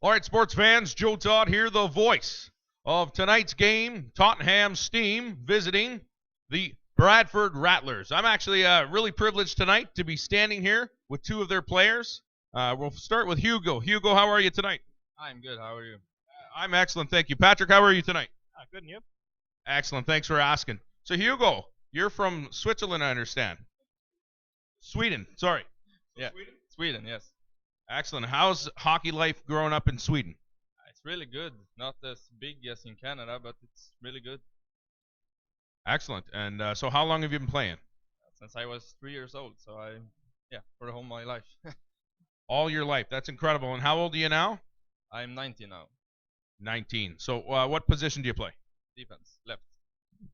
All right, sports fans, Joe Todd here, the voice of tonight's game. Tottenham Steam visiting the Bradford Rattlers. I'm actually really privileged tonight to be standing here with two of their players. We'll start with Hugo. Hugo, how are you tonight? I'm good. How are you? I'm excellent, thank you. Patrick, how are you tonight? Good, and you? Excellent, thanks for asking. So, Hugo, you're from Switzerland, I understand. Sweden, sorry. Yeah. Sweden, yes. Excellent. How's hockey life growing up in Sweden? It's really good. Not as big as in Canada, but it's really good. Excellent. And so how long have you been playing? Since I was 3 years old, so for the whole of my life. All your life. That's incredible. And how old are you now? I'm 19 now. 19. So what position do you play? Defense, left.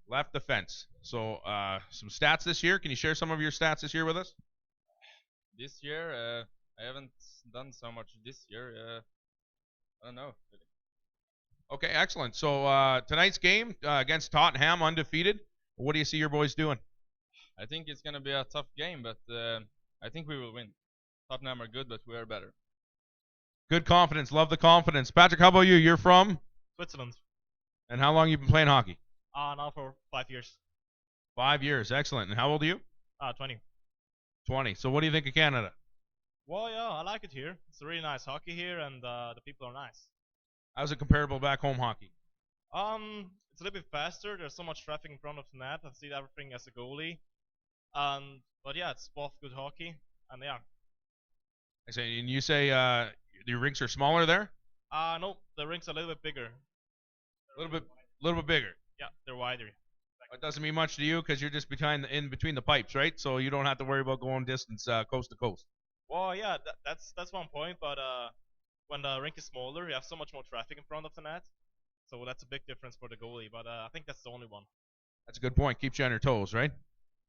Left defense. So some stats this year. Can you share some of your stats this year with us? This year, I haven't done so much this year. I don't know. Really. Okay, excellent. So tonight's game against Tottenham, undefeated. What do you see your boys doing? I think it's going to be a tough game, but I think we will win. Tottenham are good, but we are better. Good confidence. Love the confidence. Patrick, how about you? You're from? Switzerland. And how long you been playing hockey? Now for 5 years. 5 years. Excellent. And how old are you? 20. 20. So what do you think of Canada? Well, yeah, I like it here. It's a really nice hockey here, and the people are nice. How's it comparable back home hockey? It's a little bit faster. There's so much traffic in front of the net. I see everything as a goalie. But yeah, it's both good hockey, and yeah. And you say the rinks are smaller there? No, the rinks are a little bit bigger. A little bit bigger. Yeah, they're wider. It doesn't mean much to you because you're just in between the pipes, right? So you don't have to worry about going distance coast to coast. Well, yeah, that's one point. But when the rink is smaller, you have so much more traffic in front of the net. So that's a big difference for the goalie. But I think that's the only one. That's a good point. Keeps you on your toes, right?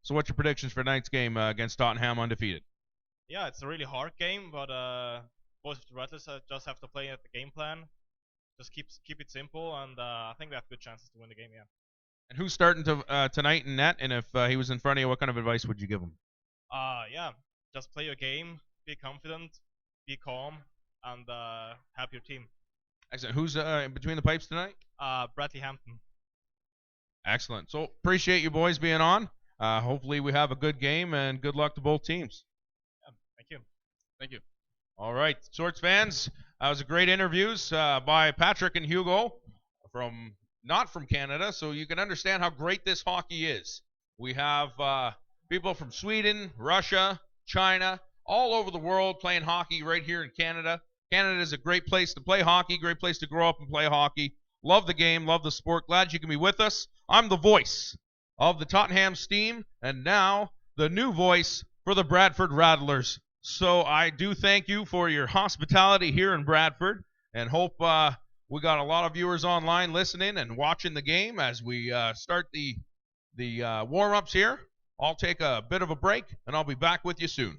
So what's your predictions for tonight's game against Tottenham undefeated? Yeah, it's a really hard game, but both of the Rattlers just have to play at the game plan. Just keep it simple, and I think we have good chances to win the game. Yeah. And who's starting tonight in net? And if he was in front of you, what kind of advice would you give him? Yeah, just play your game, be confident, be calm, and help your team. Excellent. Who's in between the pipes tonight? Bradley Hampton. Excellent. So appreciate you boys being on. Hopefully we have a good game, and good luck to both teams. Yeah, thank you. Thank you. All right, Sorts fans. That was a great interviews by Patrick and Hugo not from Canada, so you can understand how great this hockey is. We have people from Sweden, Russia, China, all over the world playing hockey right here in Canada. Canada is a great place to play hockey, great place to grow up and play hockey. Love the game, love the sport. Glad you can be with us. I'm the voice of the Tottenham Steam, and now the new voice for the Bradford Rattlers. So I do thank you for your hospitality here in Bradford, and hope we got a lot of viewers online listening and watching the game as we start the warm-ups here. I'll take a bit of a break, and I'll be back with you soon.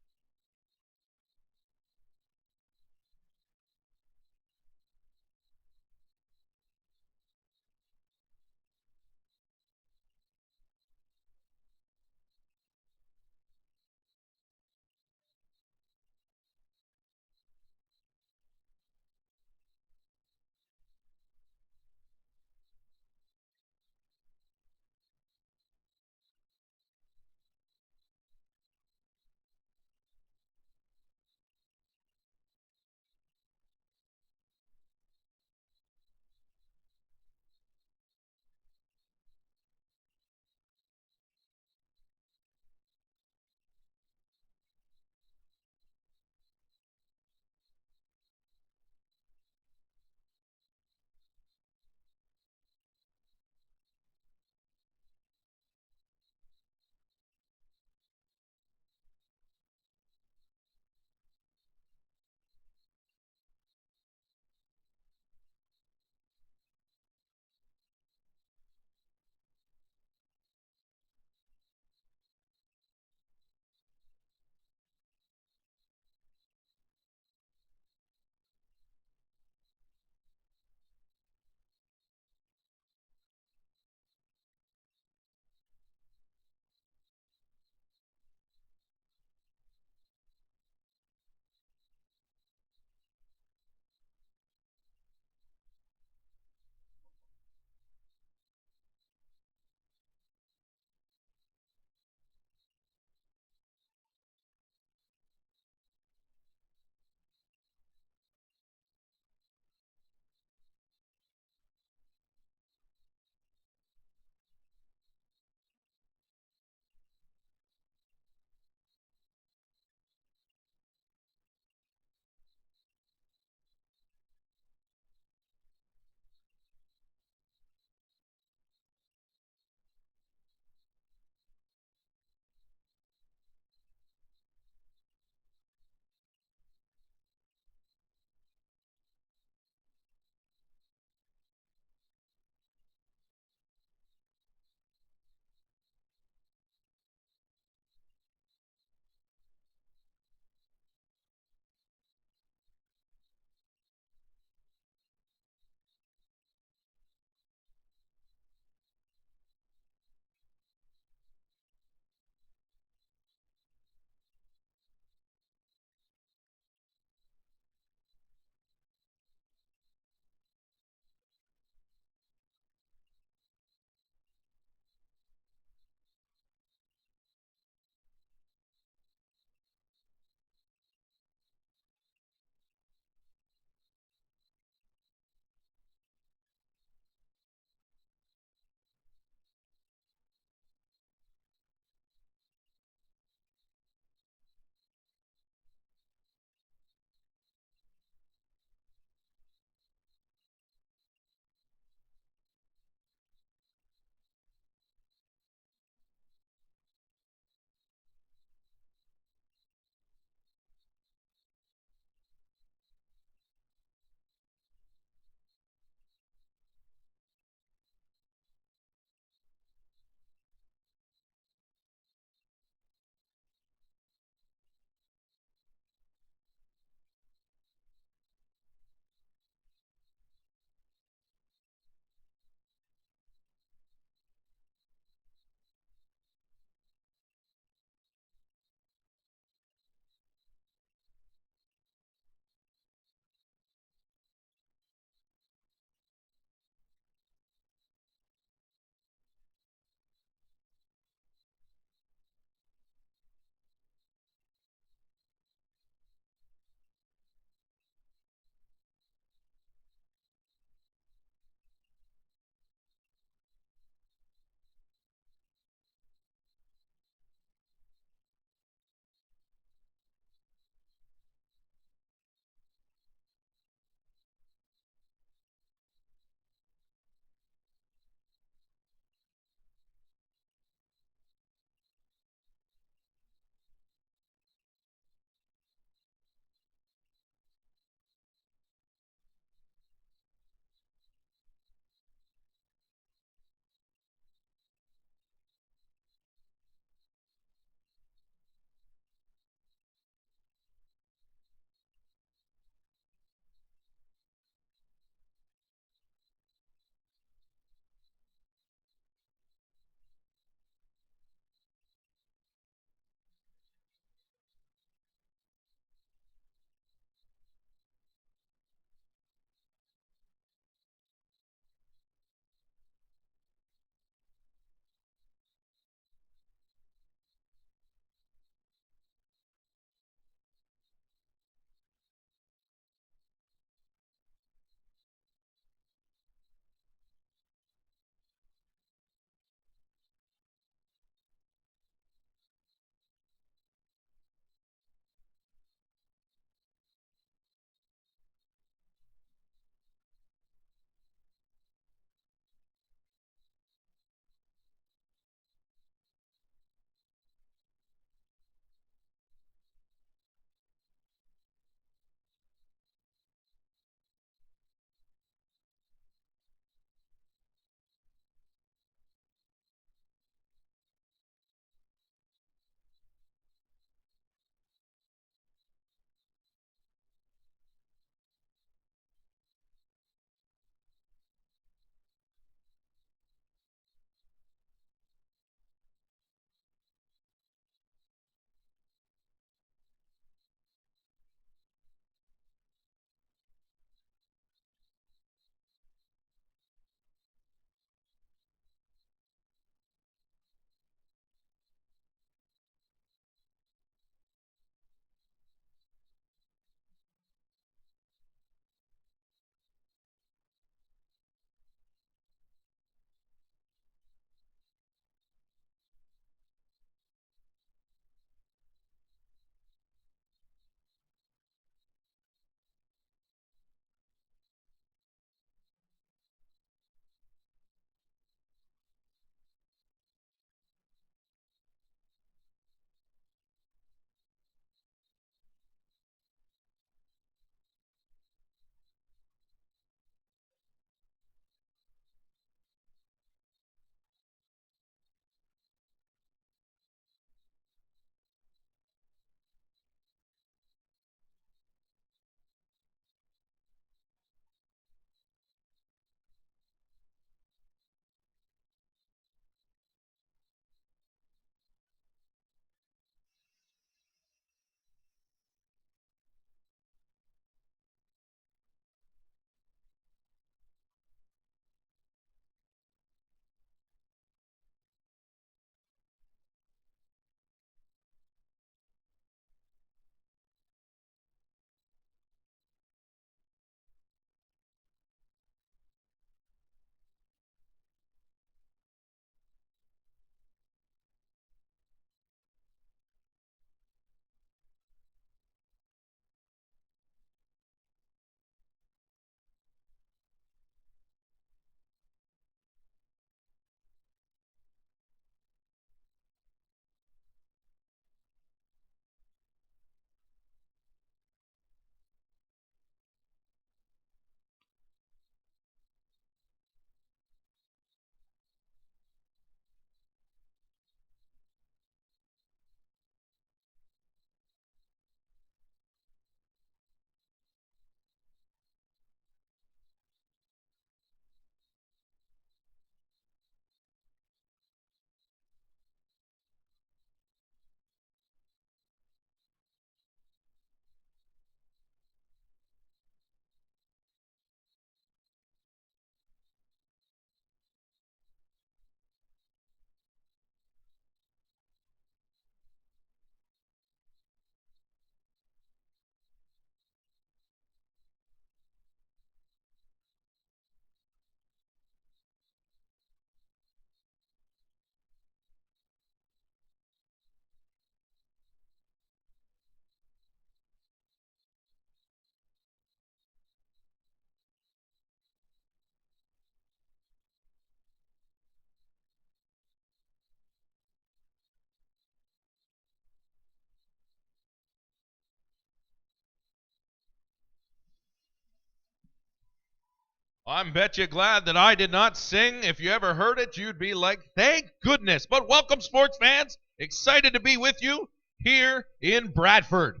I'm bet you glad that I did not sing. If you ever heard it, you'd be like, thank goodness. But welcome, sports fans. Excited to be with you here in Bradford.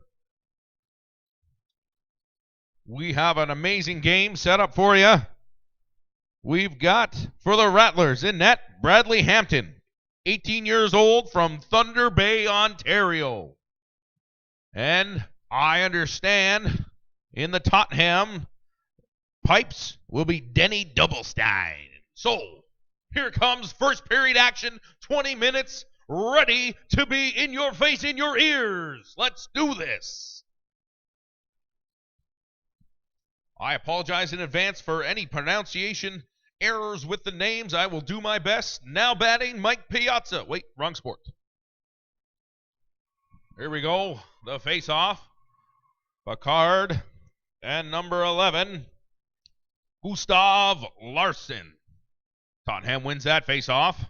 We have an amazing game set up for you. We've got, for the Rattlers, in net, Bradley Hampton, 18 years old from Thunder Bay, Ontario. And I understand in the Tottenham pipes will be Denny Doublestein. So, here comes first period action, 20 minutes, ready to be in your face, in your ears. Let's do this. I apologize in advance for any pronunciation errors with the names. I will do my best. Now batting, Mike Piazza. Wait, wrong sport. Here we go. The face-off. Picard and number 11, Gustav Larson. Tottenham wins that face-off.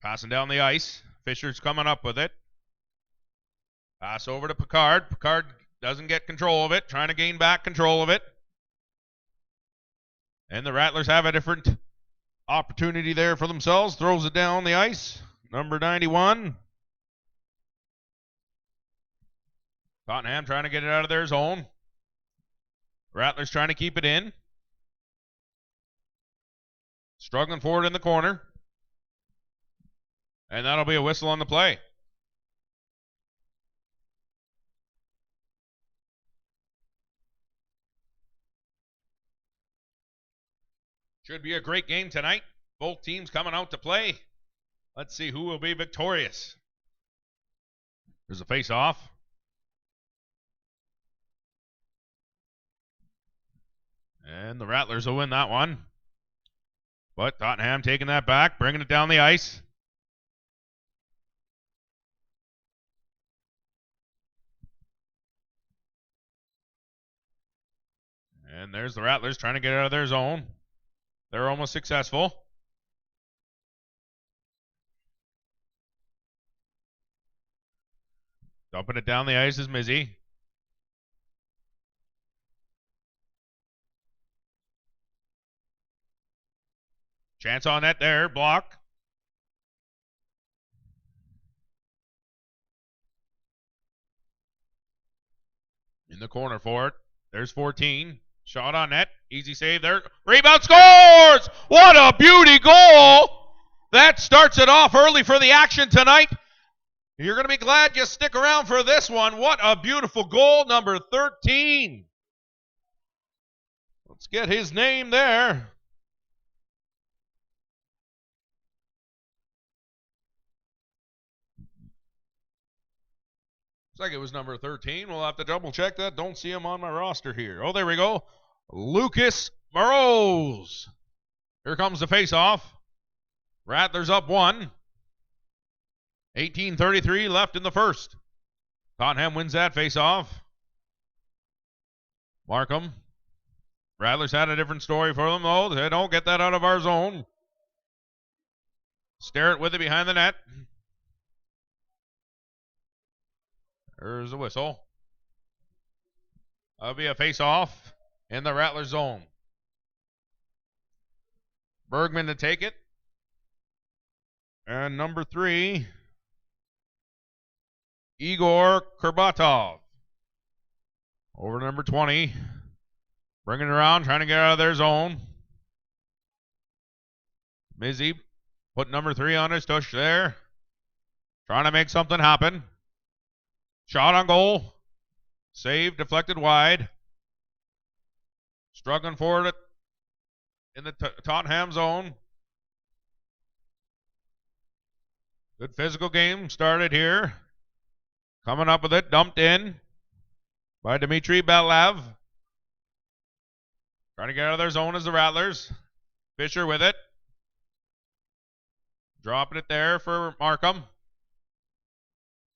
Passing down the ice. Fisher's coming up with it. Pass over to Picard. Picard doesn't get control of it. Trying to gain back control of it. And the Rattlers have a different opportunity there for themselves. Throws it down the ice. Number 91. Tottenham trying to get it out of their zone. Rattlers trying to keep it in. Struggling forward in the corner. And that'll be a whistle on the play. Should be a great game tonight. Both teams coming out to play. Let's see who will be victorious. There's a face-off. And the Rattlers will win that one. But Tottenham taking that back, bringing it down the ice. And there's the Rattlers trying to get out of their zone. They're almost successful. Dumping it down the ice is Mizzy. Chance on net there. Block. In the corner for it. There's 14. Shot on net. Easy save there. Rebound, scores! What a beauty goal! That starts it off early for the action tonight. You're going to be glad you stick around for this one. What a beautiful goal, number 13. Let's get his name there. Looks like it was number 13. We'll have to double check that. Don't see him on my roster here. Oh, there we go. Lucas Morose. Here comes the face-off. Rattlers up 1. 18:33 left in the first. Tottenham wins that face-off. Markham. Rattlers had a different story for them, though. They don't get that out of our zone. Stare it with it behind the net. There's a whistle. That'll be a face-off in the Rattler zone. Bergman to take it. And number 3, Igor Kurbatov. Over to number 20. Bringing it around, trying to get out of their zone. Mizzy put number 3 on his tush there. Trying to make something happen. Shot on goal. Save, deflected wide. Struggling forward in the Tottenham zone. Good physical game started here. Coming up with it, dumped in by Dmitry Belav. Trying to get out of their zone as the Rattlers. Fisher with it. Dropping it there for Markham.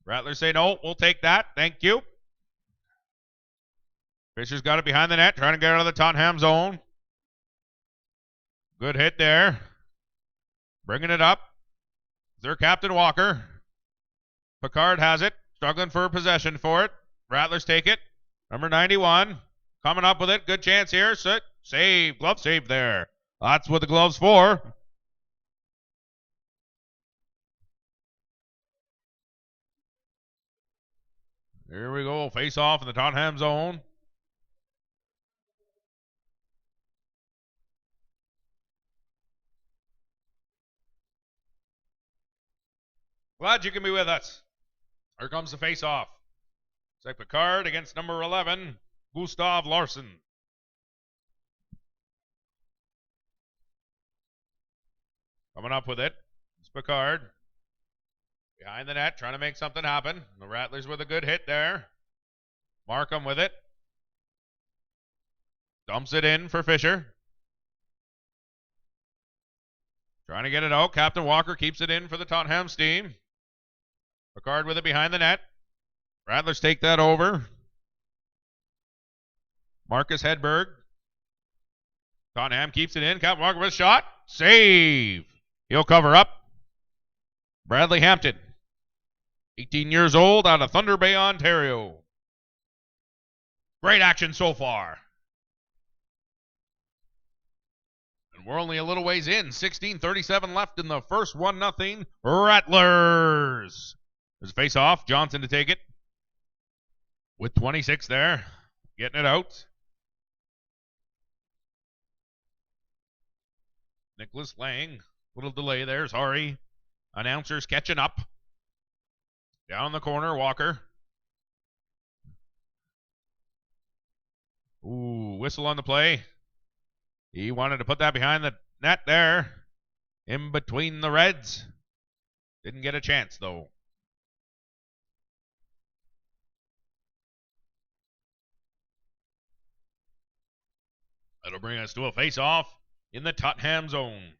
Rattlers say, no, we'll take that. Thank you. Fisher's got it behind the net, trying to get out of the Tottenham zone. Good hit there. Bringing it up. Their captain Walker. Picard has it. Struggling for possession for it. Rattlers take it. Number 91. Coming up with it. Good chance here. Save. Glove save there. That's what the glove's for. Here we go. Face off in the Tottenham zone. Glad you can be with us. Here comes the face off. It's like Picard against number 11, Gustav Larson. Coming up with it. It's Picard. Behind the net, trying to make something happen. The Rattlers with a good hit there. Markham with it. Dumps it in for Fisher. Trying to get it out. Captain Walker keeps it in for the Tottenham Steam. Picard with it behind the net. Rattlers take that over. Marcus Hedberg. Tottenham keeps it in. Captain Walker with a shot. Save. He'll cover up. Bradley Hampton. 18 years old out of Thunder Bay, Ontario. Great action so far. And we're only a little ways in. 16:37 left in the first 1-0 Rattlers. There's a face-off. Johnson to take it. With 26 there. Getting it out. Nicholas Lang. Little delay there. Sorry. Announcers catching up. Down the corner, Walker. Ooh, whistle on the play. He wanted to put that behind the net there. In between the Reds. Didn't get a chance, though. That'll bring us to a face-off in the Tottenham zone.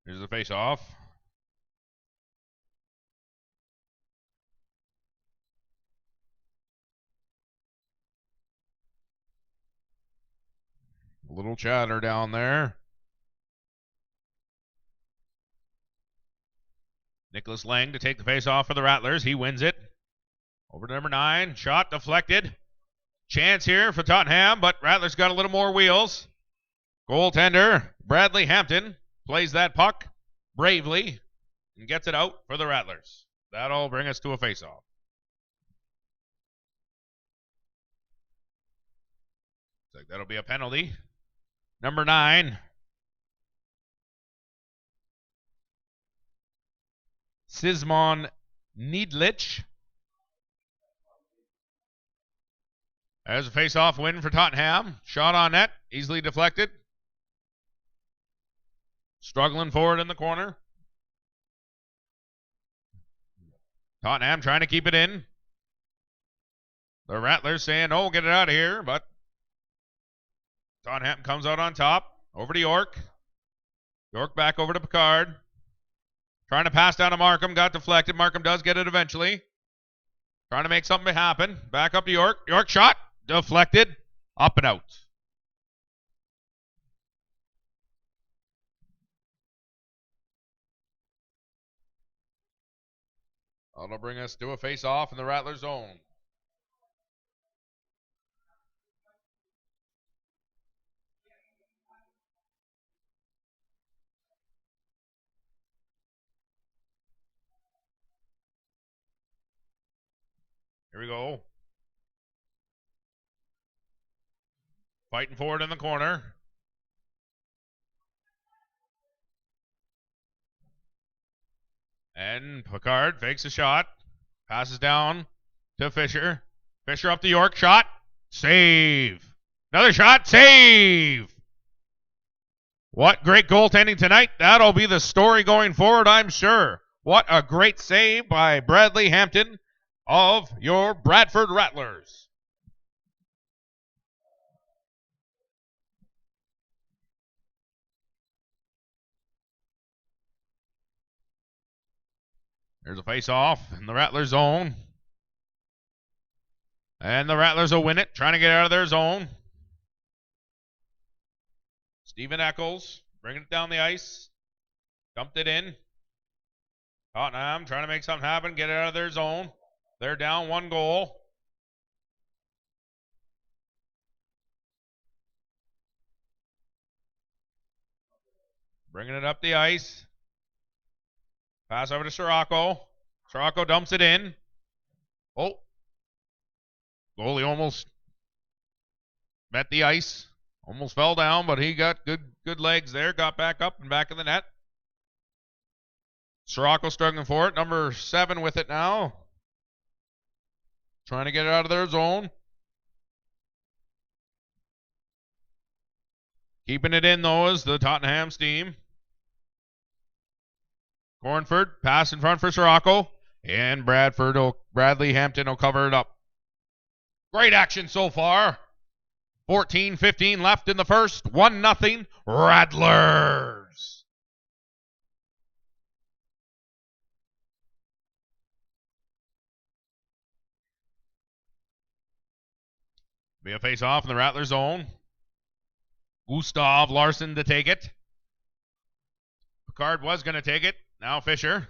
Here's the face-off. A little chatter down there. Nicholas Lang to take the face-off for the Rattlers. He wins it. Over to number 9. Shot deflected. Chance here for Tottenham, but Rattlers got a little more wheels. Goaltender Bradley Hampton plays that puck bravely and gets it out for the Rattlers. That'll bring us to a face-off. Looks like that'll be a penalty. Number 9. Sismon Needlich. There's a face-off win for Tottenham. Shot on net, easily deflected. Struggling forward in the corner. Tottenham trying to keep it in. The Rattlers saying, oh, get it out of here, but Tottenham comes out on top. Over to York. York back over to Picard. Trying to pass down to Markham. Got deflected. Markham does get it eventually. Trying to make something happen. Back up to York. York shot. Deflected. Up and out. That'll bring us to a face-off in the Rattler zone. Here we go. Fighting forward in the corner. And Picard fakes a shot. Passes down to Fisher. Fisher up to York. Shot. Save. Another shot. Save. What great goaltending tonight. That'll be the story going forward, I'm sure. What a great save by Bradley Hampton of your Bradford Rattlers. There's a face-off in the Rattlers zone. And the Rattlers will win it, trying to get out of their zone. Stephen Eccles bringing it down the ice. Dumped it in. Tottenham trying to make something happen, get it out of their zone. They're down 1 goal. Bringing it up the ice. Pass over to Sirocco. Sirocco dumps it in. Oh. Goalie almost met the ice. Almost fell down, but he got good legs there. Got back up and back in the net. Sirocco struggling for it. Number 7 with it now. Trying to get it out of their zone. Keeping it in, though, is the Tottenham Steam. Cornford, pass in front for Sirocco. And Bradley Hampton will cover it up. Great action so far. 14-15 left in the first. 1-0 Rattlers. Be a face-off in the Rattler zone. Gustav Larson to take it. Picard was going to take it. Now Fisher.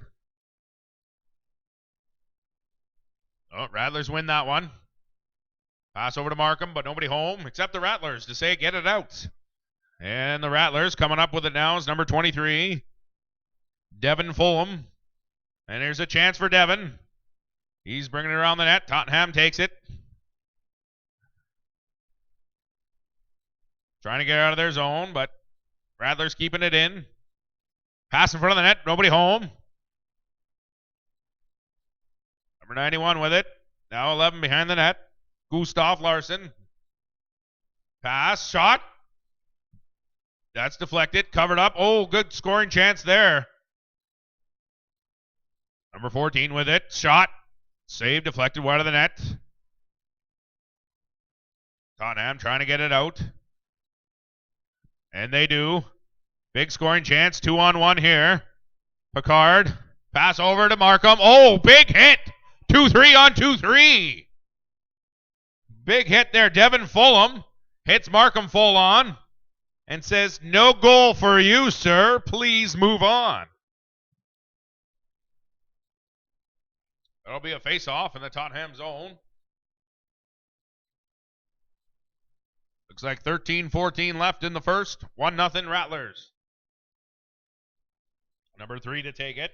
Oh, Rattlers win that one. Pass over to Markham, but nobody home except the Rattlers to say get it out. And the Rattlers coming up with it now is number 23, Devin Fulham. And there's a chance for Devin. He's bringing it around the net. Tottenham takes it. Trying to get out of their zone, but Rattlers keeping it in. Pass in front of the net. Nobody home. Number 91 with it. Now 11 behind the net. Gustav Larson. Pass. Shot. That's deflected. Covered up. Oh, good scoring chance there. Number 14 with it. Shot. Save. Deflected wide of the net. Tottenham trying to get it out. And they do. Big scoring chance. 2-on-1 here. Picard. Pass over to Markham. Oh, big hit. 2-3 on 2-3. Big hit there. Devin Fulham hits Markham full on and says, no goal for you, sir. Please move on. That'll be a face-off in the Tottenham zone. Looks like 13-14 left in the first. 1-0 Rattlers. Number 3 to take it.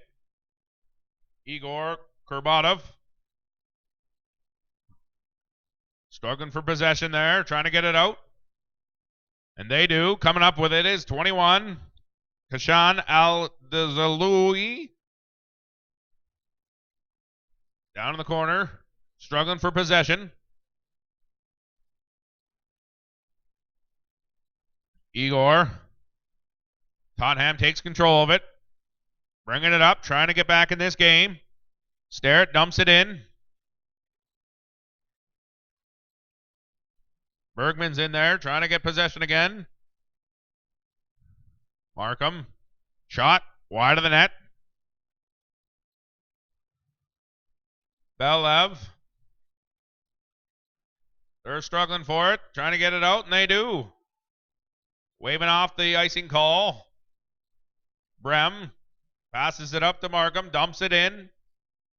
Igor Kurbatov. Struggling for possession there. Trying to get it out. And they do. Coming up with it is 21. Kashan Al-Dazaloui. Down in the corner. Struggling for possession. Igor. Tottenham takes control of it. Bringing it up. Trying to get back in this game. Starrett dumps it in. Bergman's in there. Trying to get possession again. Markham. Shot. Wide of the net. Belev. They're struggling for it. Trying to get it out, and they do. Waving off the icing call. Brem passes it up to Markham. Dumps it in.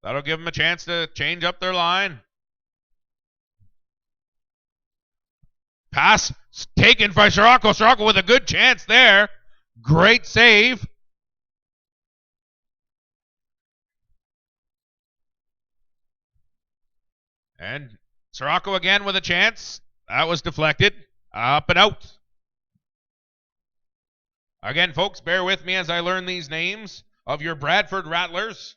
That'll give them a chance to change up their line. Pass taken by Sirocco. Sirocco with a good chance there. Great save. And Sirocco again with a chance. That was deflected. Up and out. Again, folks, bear with me as I learn these names of your Bradford Rattlers.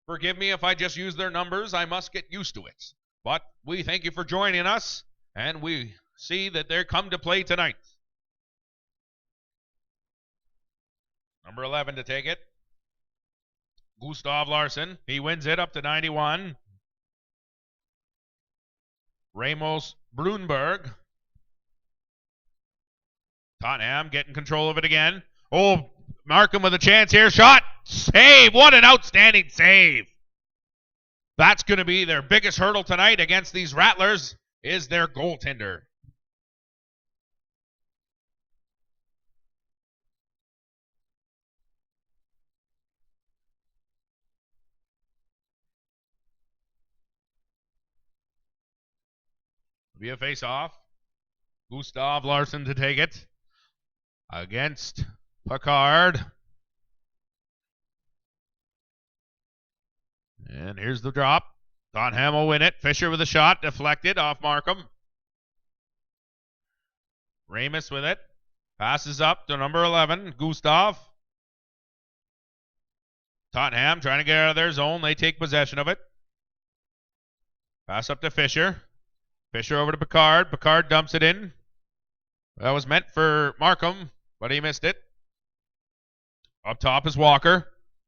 Forgive me if I just use their numbers. I must get used to it. But we thank you for joining us, and we see that they're come to play tonight. Number 11 to take it. Gustav Larson. He wins it up to 91. Ramos Brunberg. Tottenham getting control of it again. Oh, Markham with a chance here. Shot. Save. What an outstanding save. That's going to be their biggest hurdle tonight against these Rattlers is their goaltender. be a face-off. Gustav Larsson to take it against Picard. And here's the drop. Tottenham will win it. Fisher with a shot, deflected off Markham. Ramus with it. Passes up to number 11, Gustav. Tottenham trying to get out of their zone. They take possession of it. Pass up to Fisher. Fisher over to Picard. Picard dumps it in. That was meant for Markham, but he missed it. Up top is Walker.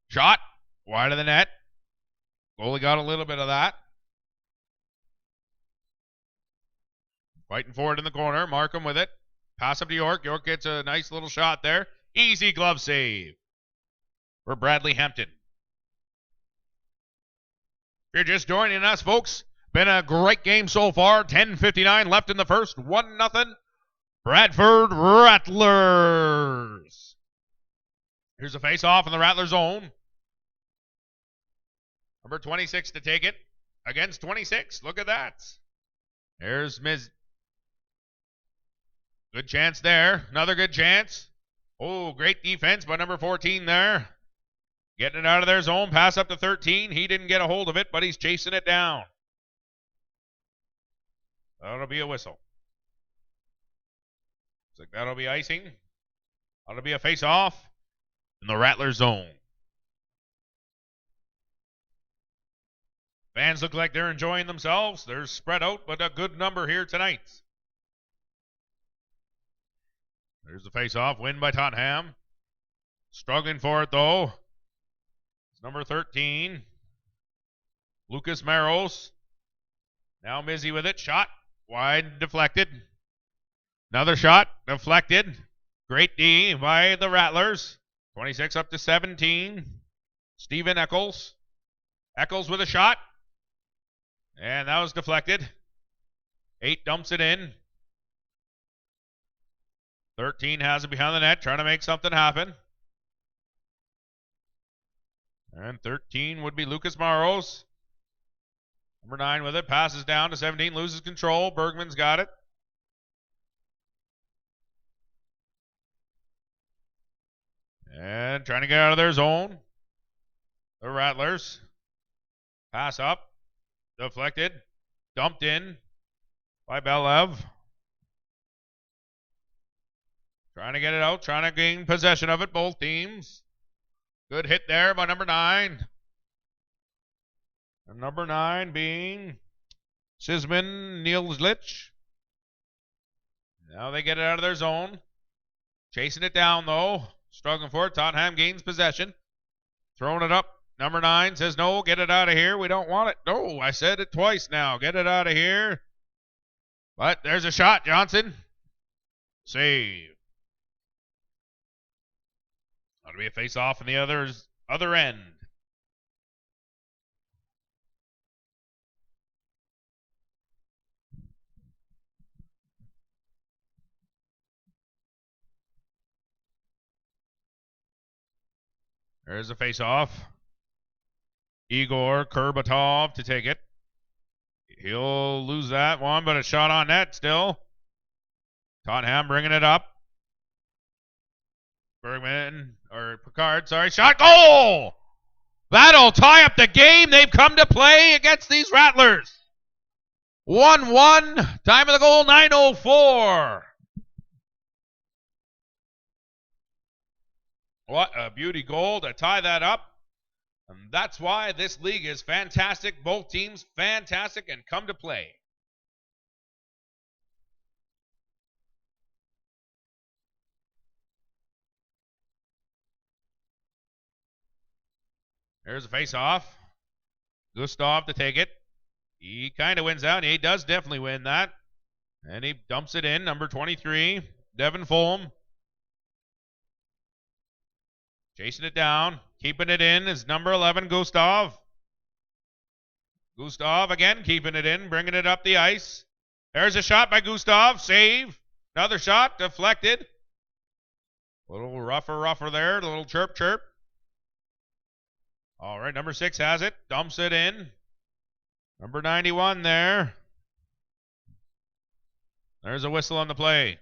Shot. Wide of the net. Goalie got a little bit of that. Fighting forward in the corner. Markham with it. Pass up to York. York gets a nice little shot there. Easy glove save for Bradley Hampton. If you're just joining us, folks, been a great game so far. 10:59 left in the first. 1-0. Bradford Rattlers. Here's a face-off in the Rattlers zone. Number 26 to take it against 26. Look at that. There's Ms. Good chance there. Another good chance. Oh, great defense by number 14 there. Getting it out of their zone. Pass up to 13. He didn't get a hold of it, but he's chasing it down. That'll be a whistle. Looks like that'll be icing. That'll be a face-off in the Rattler zone. Fans look like they're enjoying themselves. They're spread out, but a good number here tonight. There's the face-off. Win by Tottenham. Struggling for it, though. It's number 13. Lucas Maros. Now Mizzy with it. Shot. Wide, deflected. Another shot. Deflected. Great D by the Rattlers. 26 up to 17. Steven Eccles. Eccles with a shot. And that was deflected. 8 dumps it in. 13 has it behind the net, trying to make something happen. And 13 would be Lucas Maros. Number 9 with it, passes down to 17, loses control. Bergman's got it. And trying to get out of their zone. The Rattlers. Pass up. Deflected. Dumped in by Belev. Trying to get it out, trying to gain possession of it, both teams. Good hit there by number 9. And number 9 being Sisman Nielslich. Now they get it out of their zone. Chasing it down, though. Struggling for it. Tottenham gains possession. Throwing it up. Number 9 says, no, get it out of here. We don't want it. No, I said it twice now. Get it out of here. But there's a shot, Johnson. Save. That'll be a face-off on the other end. There's a face-off. Igor Kurbatov to take it. He'll lose that one, but a shot on net still. Tottenham bringing it up. Bergman, or Picard, sorry. Shot, goal! That'll tie up the game. They've come to play against these Rattlers. 1-1. Time of the goal, 9:04. What a beauty goal to tie that up. And that's why this league is fantastic. Both teams fantastic and come to play. There's a face-off. Gustav to take it. He kind of wins out. He does definitely win that. And he dumps it in. Number 23, Devin Fulham. Chasing it down. Keeping it in is number 11, Gustav. Gustav again keeping it in. Bringing it up the ice. There's a shot by Gustav. Save. Another shot. Deflected. A little rougher there. A little chirp. All right, number 6 has it. Dumps it in. Number 91 there. There's a whistle on the play.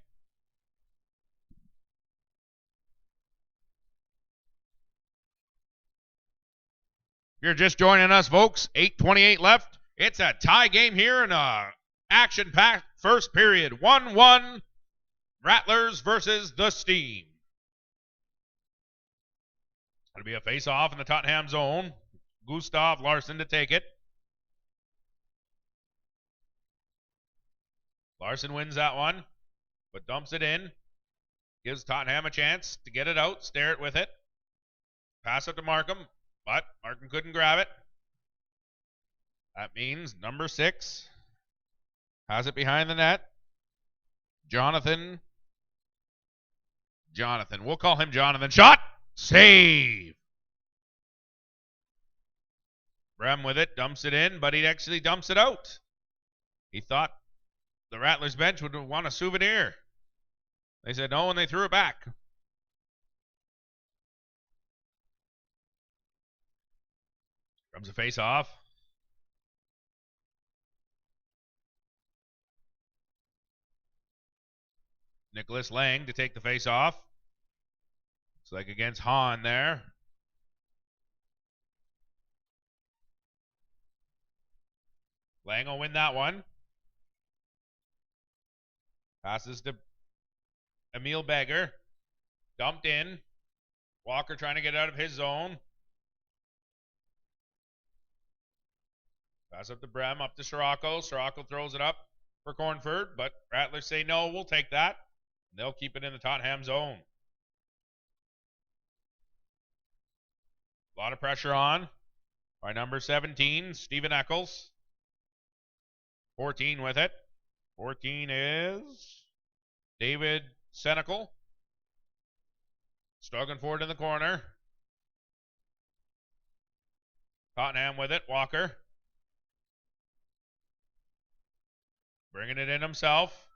If you're just joining us, folks, 8:28 left. It's a tie game here in a action-packed first period. 1-1, Rattlers versus the Steam. It'll be a face-off in the Tottenham zone. Gustav Larsson to take it. Larsson wins that one, but dumps it in. Gives Tottenham a chance to get it out, stare it with it. Pass up to Markham, but Markham couldn't grab it. That means number 6 has it behind the net. Jonathan. We'll call him Jonathan. Shot! Save! Brem with it, dumps it in, but he actually dumps it out. He thought the Rattlers bench would want a souvenir. They said no, and they threw it back. Comes a face-off. Nicholas Lang to take the face-off. Looks like against Hahn there. Lang will win that one. Passes to Emil Beggar. Dumped in. Walker trying to get out of his zone. Pass up to Brem, up to Sirocco. Sirocco throws it up for Cornford, but Rattlers say no, we'll take that. And they'll keep it in the Tottenham zone. A lot of pressure on by number 17, Stephen Eccles. 14 with it. 14 is David Senecal. Struggling forward in the corner. Tottenham with it. Walker. Bringing it in himself.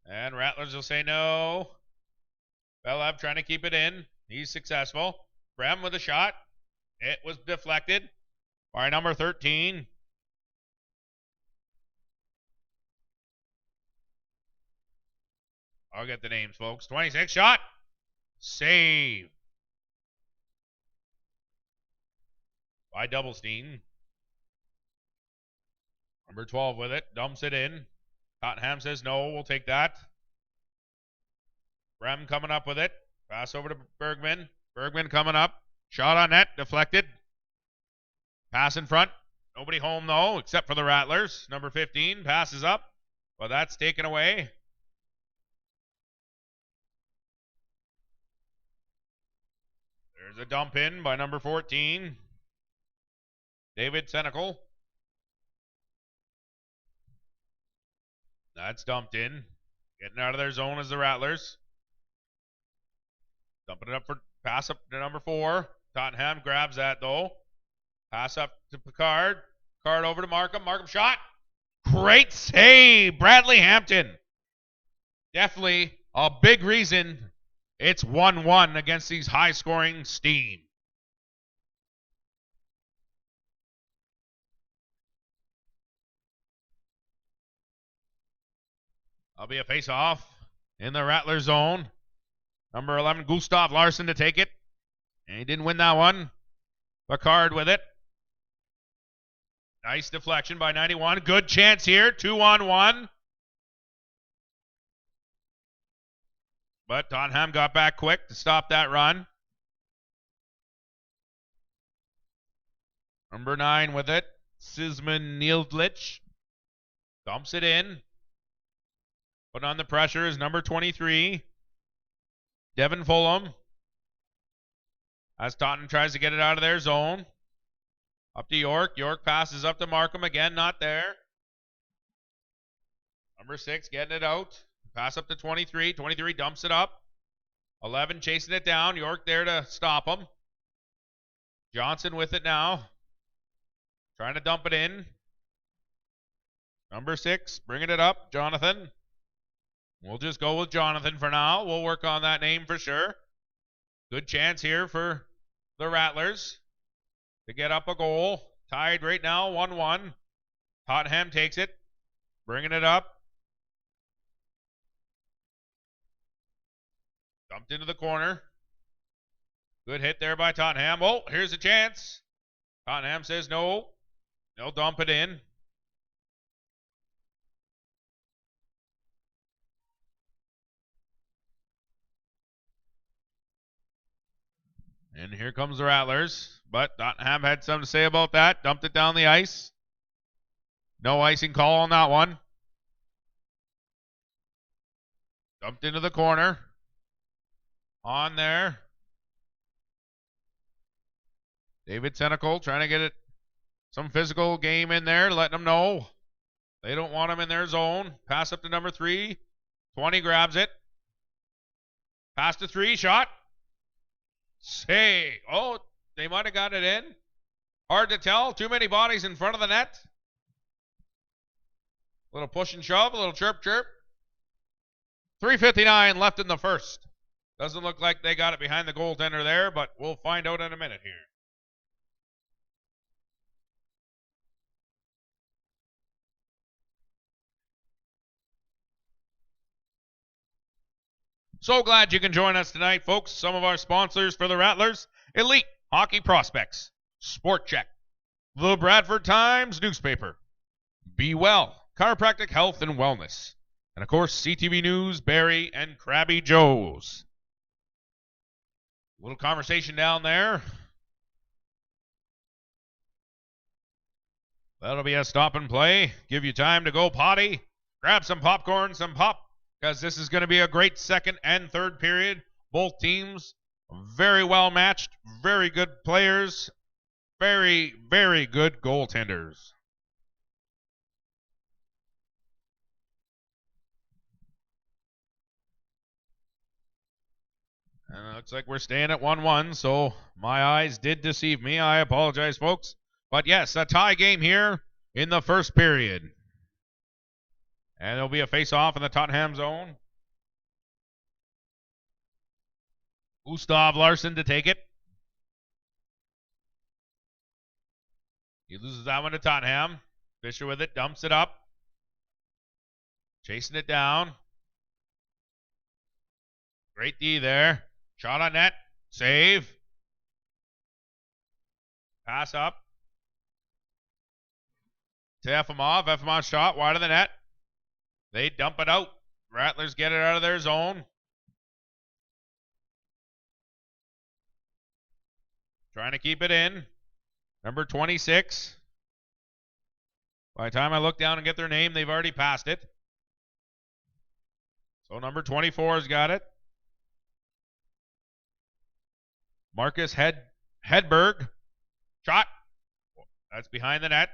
And Rattlers will say no. Belev trying to keep it in. He's successful. Brem with a shot. It was deflected by number 13. I'll get the names, folks. 26 shot. Save. By Doublestein. Number 12 with it. Dumps it in. Tottenham says no. We'll take that. Brem coming up with it. Pass over to Bergman. Bergman coming up. Shot on net. Deflected. Pass in front. Nobody home, though, except for the Rattlers. Number 15 passes up. Well, that's taken away. There's a dump in by number 14. David Senecal. That's dumped in. Getting out of their zone is the Rattlers. Dumping it up for pass up to number 4. Tottenham grabs that though. Pass up to Picard. Picard over to Markham. Markham shot. Great save, Bradley Hampton. Definitely a big reason it's 1-1 against these high-scoring Steam. That'll be a face-off in the Rattler zone. Number 11, Gustav Larsson to take it. And he didn't win that one. Picard with it. Nice deflection by 91. Good chance here. 2-on-1. But Tottenham got back quick to stop that run. Number 9 with it. Sisman Niedlich. Dumps it in. Putting on the pressure is number 23. Devin Fulham. As Tottenham tries to get it out of their zone. Up to York. York passes up to Markham again. Not there. Number 6 getting it out. Pass up to 23. 23 dumps it up. 11 chasing it down. York there to stop him. Johnson with it now. Trying to dump it in. Number 6 bringing it up. Jonathan. We'll just go with Jonathan for now. We'll work on that name for sure. Good chance here for the Rattlers to get up a goal. Tied right now, 1-1. Tottenham takes it. Bringing it up. Dumped into the corner. Good hit there by Tottenham. Oh, here's a chance. Tottenham says no. They'll dump it in. And here comes the Rattlers. But Tottenham had something to say about that. Dumped it down the ice. No icing call on that one. Dumped into the corner. On there. David Senecal trying to get it some physical game in there, letting them know they don't want him in their zone. Pass up to number 3. 20 grabs it. Pass to 3, shot. Say, oh, they might have got it in. Hard to tell. Too many bodies in front of the net. A little push and shove, a little chirp chirp. 3:59 left in the first. Doesn't look like they got it behind the goaltender there, but we'll find out in a minute here. So glad you can join us tonight, folks. Some of our sponsors for the Rattlers: Elite Hockey Prospects, Sport Check, the Bradford Times newspaper, Be Well, Chiropractic Health and Wellness, and of course CTV News, Barry, and Krabby Joe's. Little conversation down there. That'll be a stop and play. Give you time to go potty, grab some popcorn, some pop, because this is going to be a great second and third period. Both teams very well matched, very good players, very, very good goaltenders. And it looks like we're staying at 1-1, so my eyes did deceive me. I apologize, folks. But yes, a tie game here in the first period. And there'll be a face-off in the Tottenham zone. Gustav Larsson to take it. He loses that one to Tottenham. Fisher with it, dumps it up. Chasing it down. Great D there. Shot on net. Save. Pass up. To Efimov. Efimov shot wide of the net. They dump it out. Rattlers get it out of their zone. Trying to keep it in. Number 26. By the time I look down and get their name, they've already passed it. So number 24 has got it. Marcus Hedberg. Shot. That's behind the net.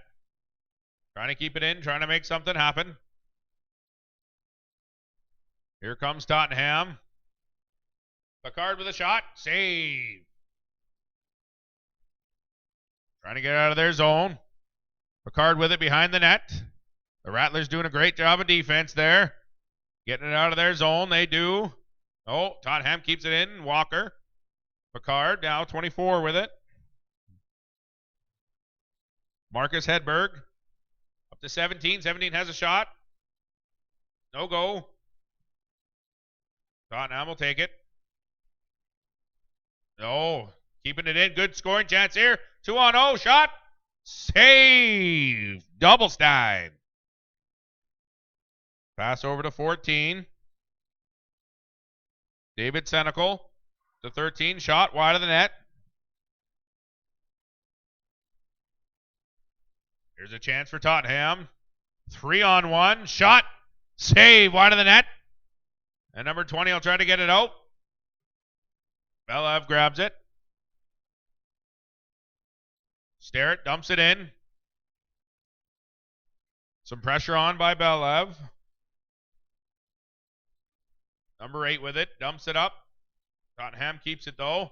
Trying to keep it in, trying to make something happen. Here comes Tottenham. Picard with a shot. Save. Trying to get out of their zone. Picard with it behind the net. The Rattlers doing a great job of defense there. Getting it out of their zone. They do. Oh, Tottenham keeps it in. Walker. Picard now 24 with it. Marcus Hedberg. Up to 17. 17 has a shot. No go. Tottenham will take it. No. Keeping it in. Good scoring chance here. 2-on-0. Shot. Save. Doublestein. Pass over to 14. David Senecal to 13. Shot wide of the net. Here's a chance for Tottenham. 3-on-1. Shot. Save wide of the net. And number 20 will try to get it out. Belev grabs it. Starrett dumps it in. Some pressure on by Belev. Number 8 with it. Dumps it up. Tottenham keeps it though.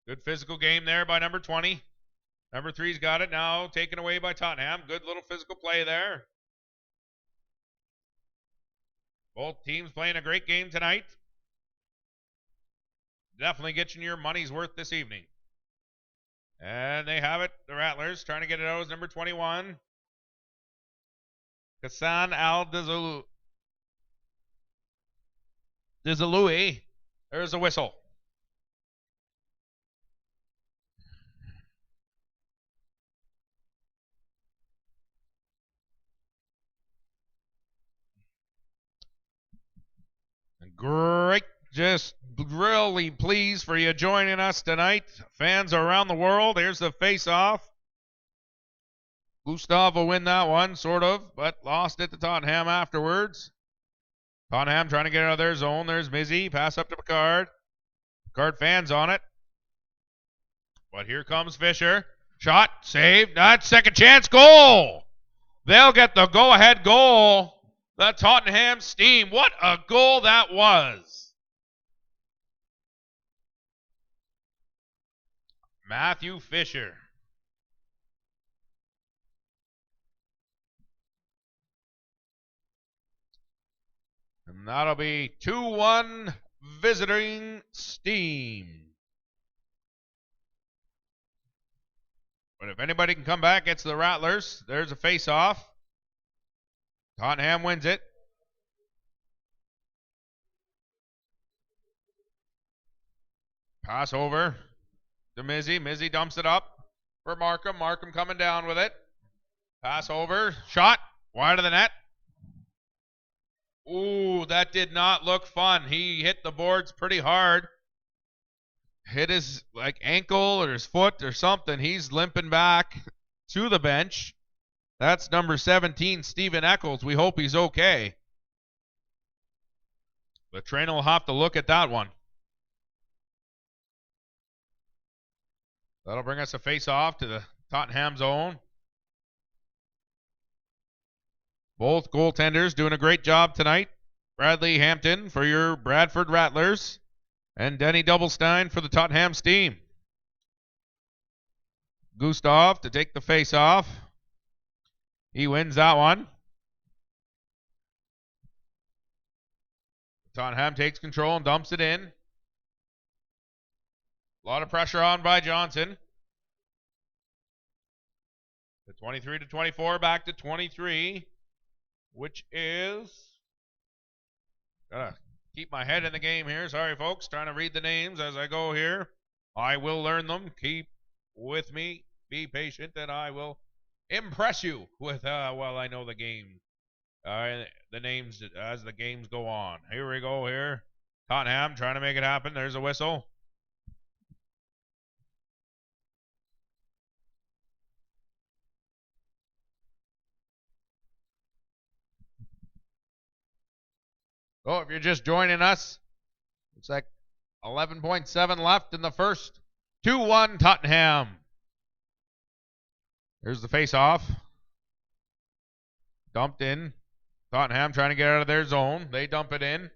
Good physical game there by number 20. Number 3's got it now. Taken away by Tottenham. Good little physical play there. Both teams playing a great game tonight. Definitely getting your money's worth this evening. And they have it. The Rattlers trying to get it out as number 21. Kassan Al-Dizaloui. There's a whistle. Great. Just really pleased for you joining us tonight. Fans around the world. Here's the face-off. Gustav will win that one, sort of, but lost it to Tottenham afterwards. Tottenham trying to get out of their zone. There's Mizzy. Pass up to Picard. Picard fans on it. But here comes Fisher. Shot. Saved. That's second chance. Goal. They'll get the go-ahead goal. The Tottenham Steam. What a goal that was. Matthew Fisher. And that'll be 2-1 visiting Steam. But if anybody can come back, it's the Rattlers. There's a face-off. Tottenham wins it. Pass over to Mizzy. Mizzy dumps it up for Markham. Markham coming down with it. Pass over. Shot. Wide of the net. Ooh, that did not look fun. He hit the boards pretty hard. Hit his ankle or his foot or something. He's limping back to the bench. That's number 17, Stephen Eccles. We hope he's okay. The trainer will have to look at that one. That'll bring us a face-off to the Tottenham zone. Both goaltenders doing a great job tonight. Bradley Hampton for your Bradford Rattlers and Denny Doublestein for the Tottenham Steam. Gustav to take the face-off. He wins that one. Tottenham takes control and dumps it in. A lot of pressure on by Johnson. The 23 to 24, back to 23, which is... Gotta keep my head in the game here. Sorry, folks. Trying to read the names as I go here. I will learn them. Keep with me. Be patient, and I will impress you with, well, I know the game. The names as the games go on. Here we go here. Tottenham trying to make it happen. There's a whistle. Oh, if you're just joining us, looks like 11.7 left in the first. 2-1 Tottenham. Here's the face-off. Dumped in. Tottenham trying to get out of their zone. They dump it in.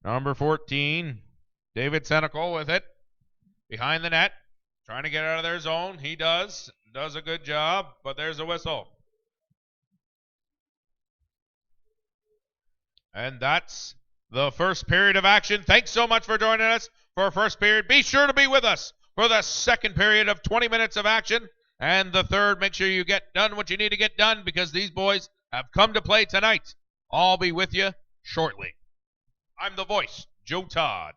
Number 14, David Senecal with it. Behind the net. Trying to get out of their zone. He does. Does a good job, but there's a whistle. And that's the first period of action. Thanks so much for joining us for first period. Be sure to be with us for the second period of 20 minutes of action. And the third, make sure you get done what you need to get done because these boys have come to play tonight. I'll be with you shortly. I'm the voice, Joe Todd.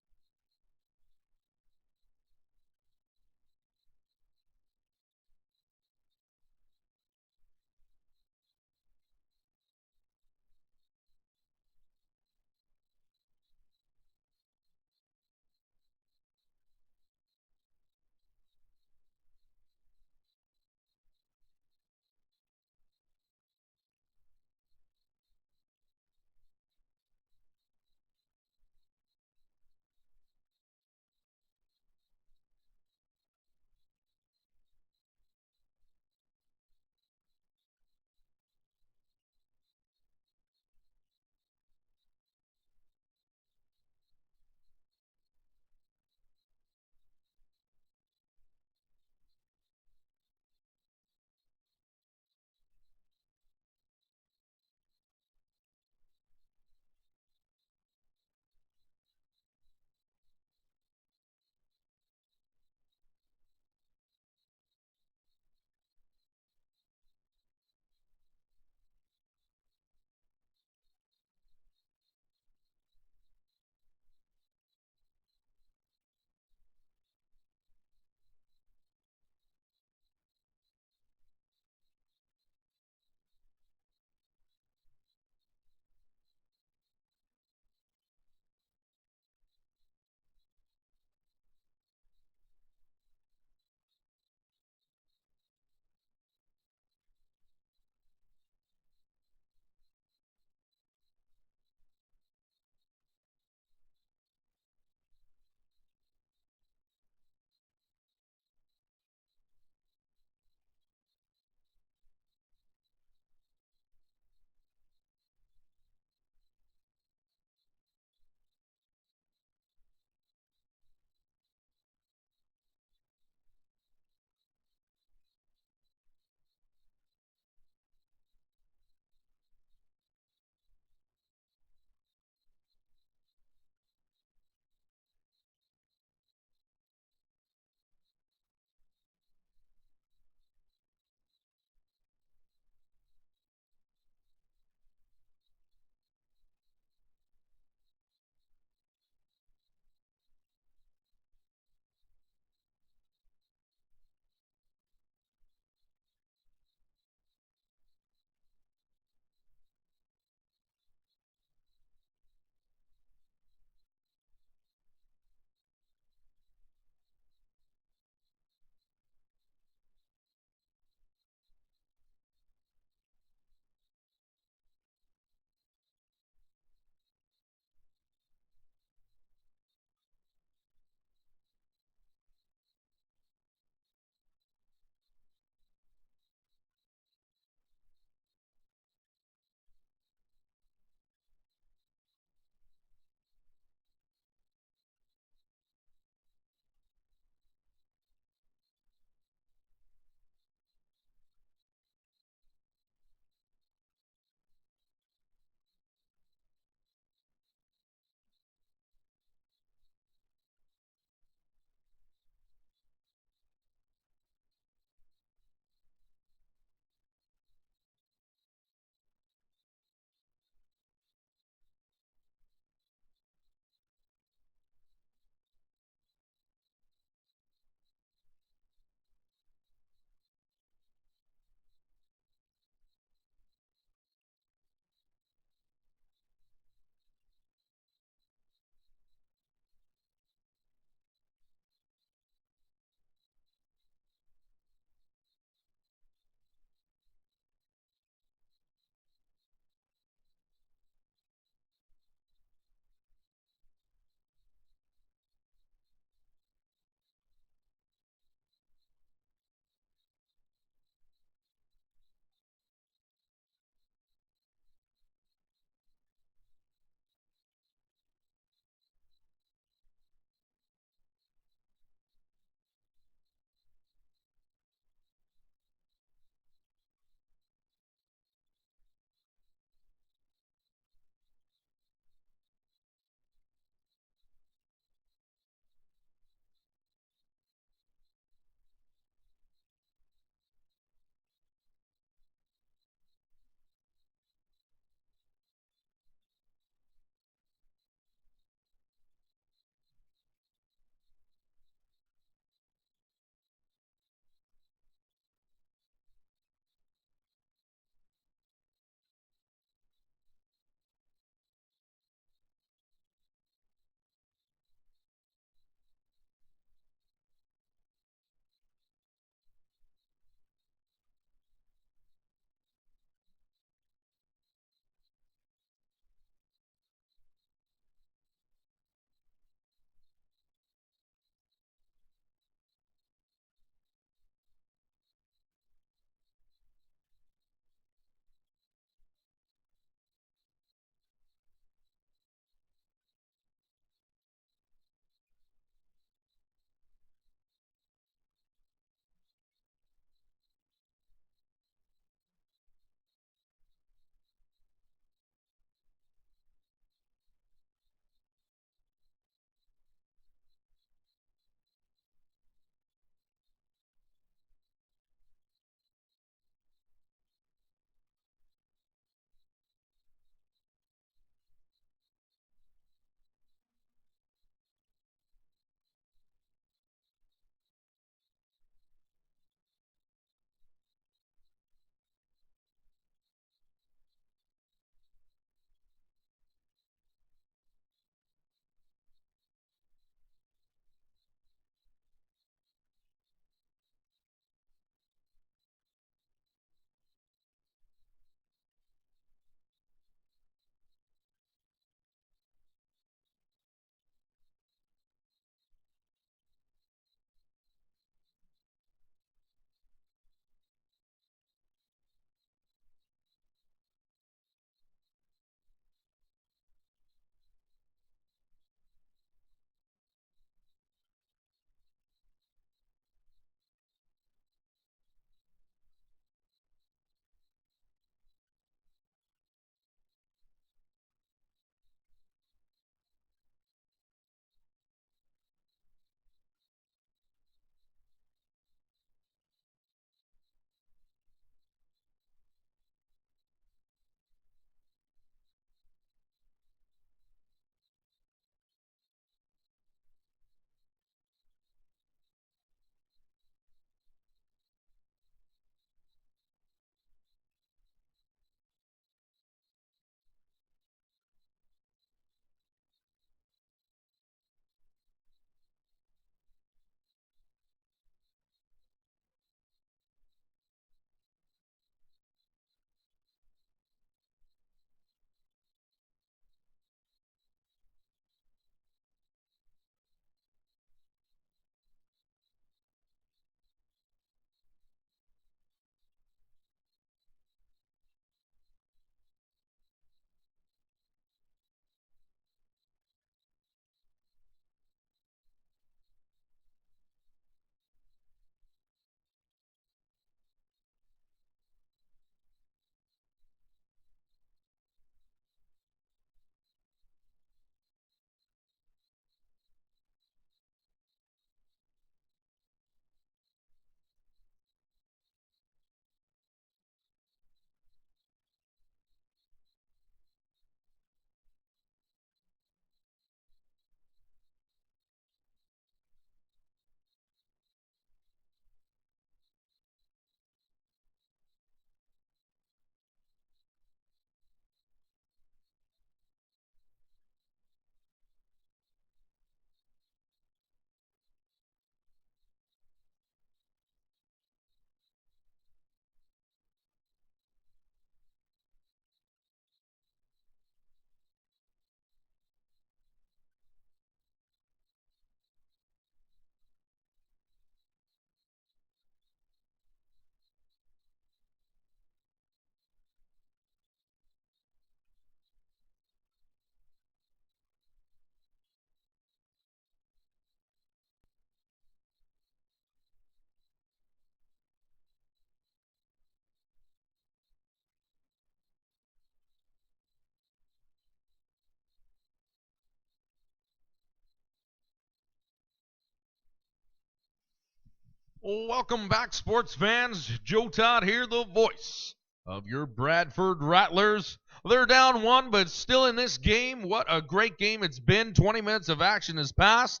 Welcome back, sports fans. Joe Todd here, the voice of your Bradford Rattlers. They're down one, but still in this game. What a great game it's been. 20 minutes of action has passed.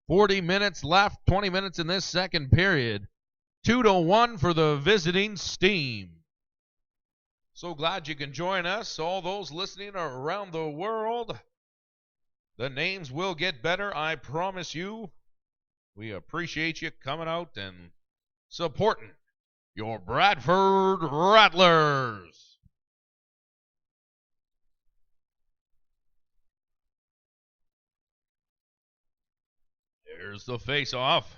40 minutes left, 20 minutes in this second period. 2-1 for the visiting Steam. So glad you can join us, all those listening around the world. The names will get better, I promise you. We appreciate you coming out and supporting your Bradford Rattlers. There's the face-off.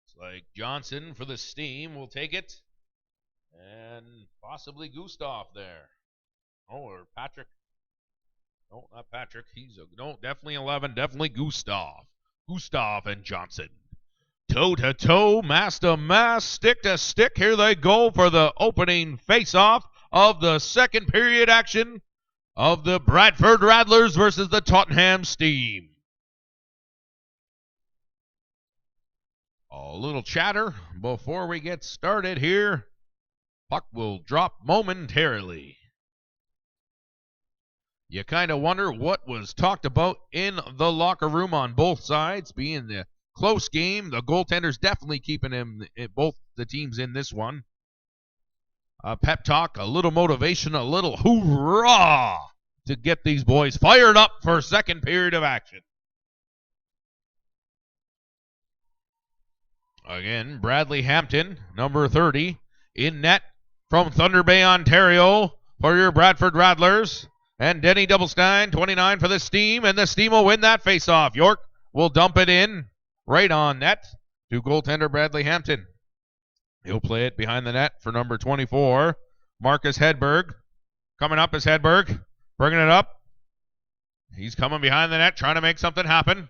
It's like Johnson for the Steam will take it. And possibly Gustav there. Oh, or Patrick. No, not Patrick. Definitely 11. Definitely Gustav. Gustav and Johnson. Toe-to-toe, mass-to-mass, stick-to-stick. Here they go for the opening face-off of the second period action of the Bradford Rattlers versus the Tottenham Steam. A little chatter before we get started here. Puck will drop momentarily. You kind of wonder what was talked about in the locker room on both sides, being the close game. The goaltender's definitely keeping both the teams in this one. A pep talk, a little motivation, a little hoorah to get these boys fired up for second period of action. Again, Bradley Hampton, number 30, in net from Thunder Bay, Ontario, for your Bradford Rattlers. And Denny Doublestein, 29 for the Steam, and the Steam will win that faceoff. York will dump it in right on net to goaltender Bradley Hampton. He'll play it behind the net for number 24, Marcus Hedberg. Coming up is Hedberg, bringing it up. He's coming behind the net, trying to make something happen.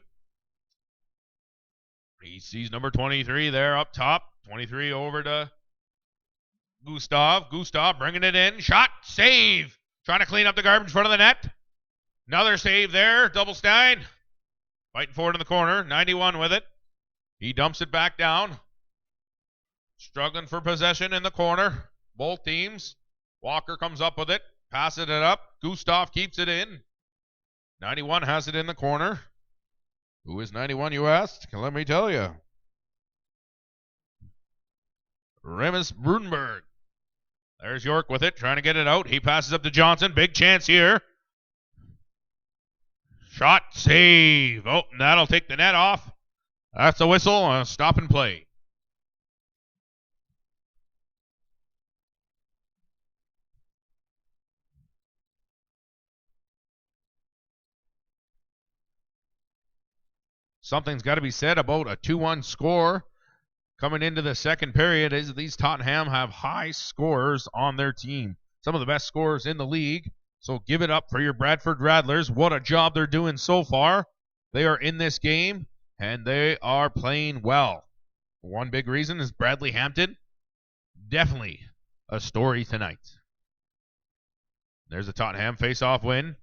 He sees number 23 there up top. 23 over to Gustav. Gustav bringing it in. Shot, save. Trying to clean up the garbage in front of the net. Another save there. Doublestein. Fighting forward in the corner. 91 with it. He dumps it back down. Struggling for possession in the corner. Both teams. Walker comes up with it. Passes it up. Gustav keeps it in. 91 has it in the corner. Who is 91, you asked? Let me tell you. Remus Brunberg. There's York with it, trying to get it out. He passes up to Johnson. Big chance here. Shot, save. Oh, and that'll take the net off. That's a whistle. Stop and play. Something's got to be said about a 2-1 score coming into the second period, as these Tottenham have high scorers on their team. Some of the best scorers in the league. So give it up for your Bradford Rattlers. What a job they're doing so far. They are in this game, and they are playing well. One big reason is Bradley Hampton. Definitely a story tonight. There's a Tottenham face-off win.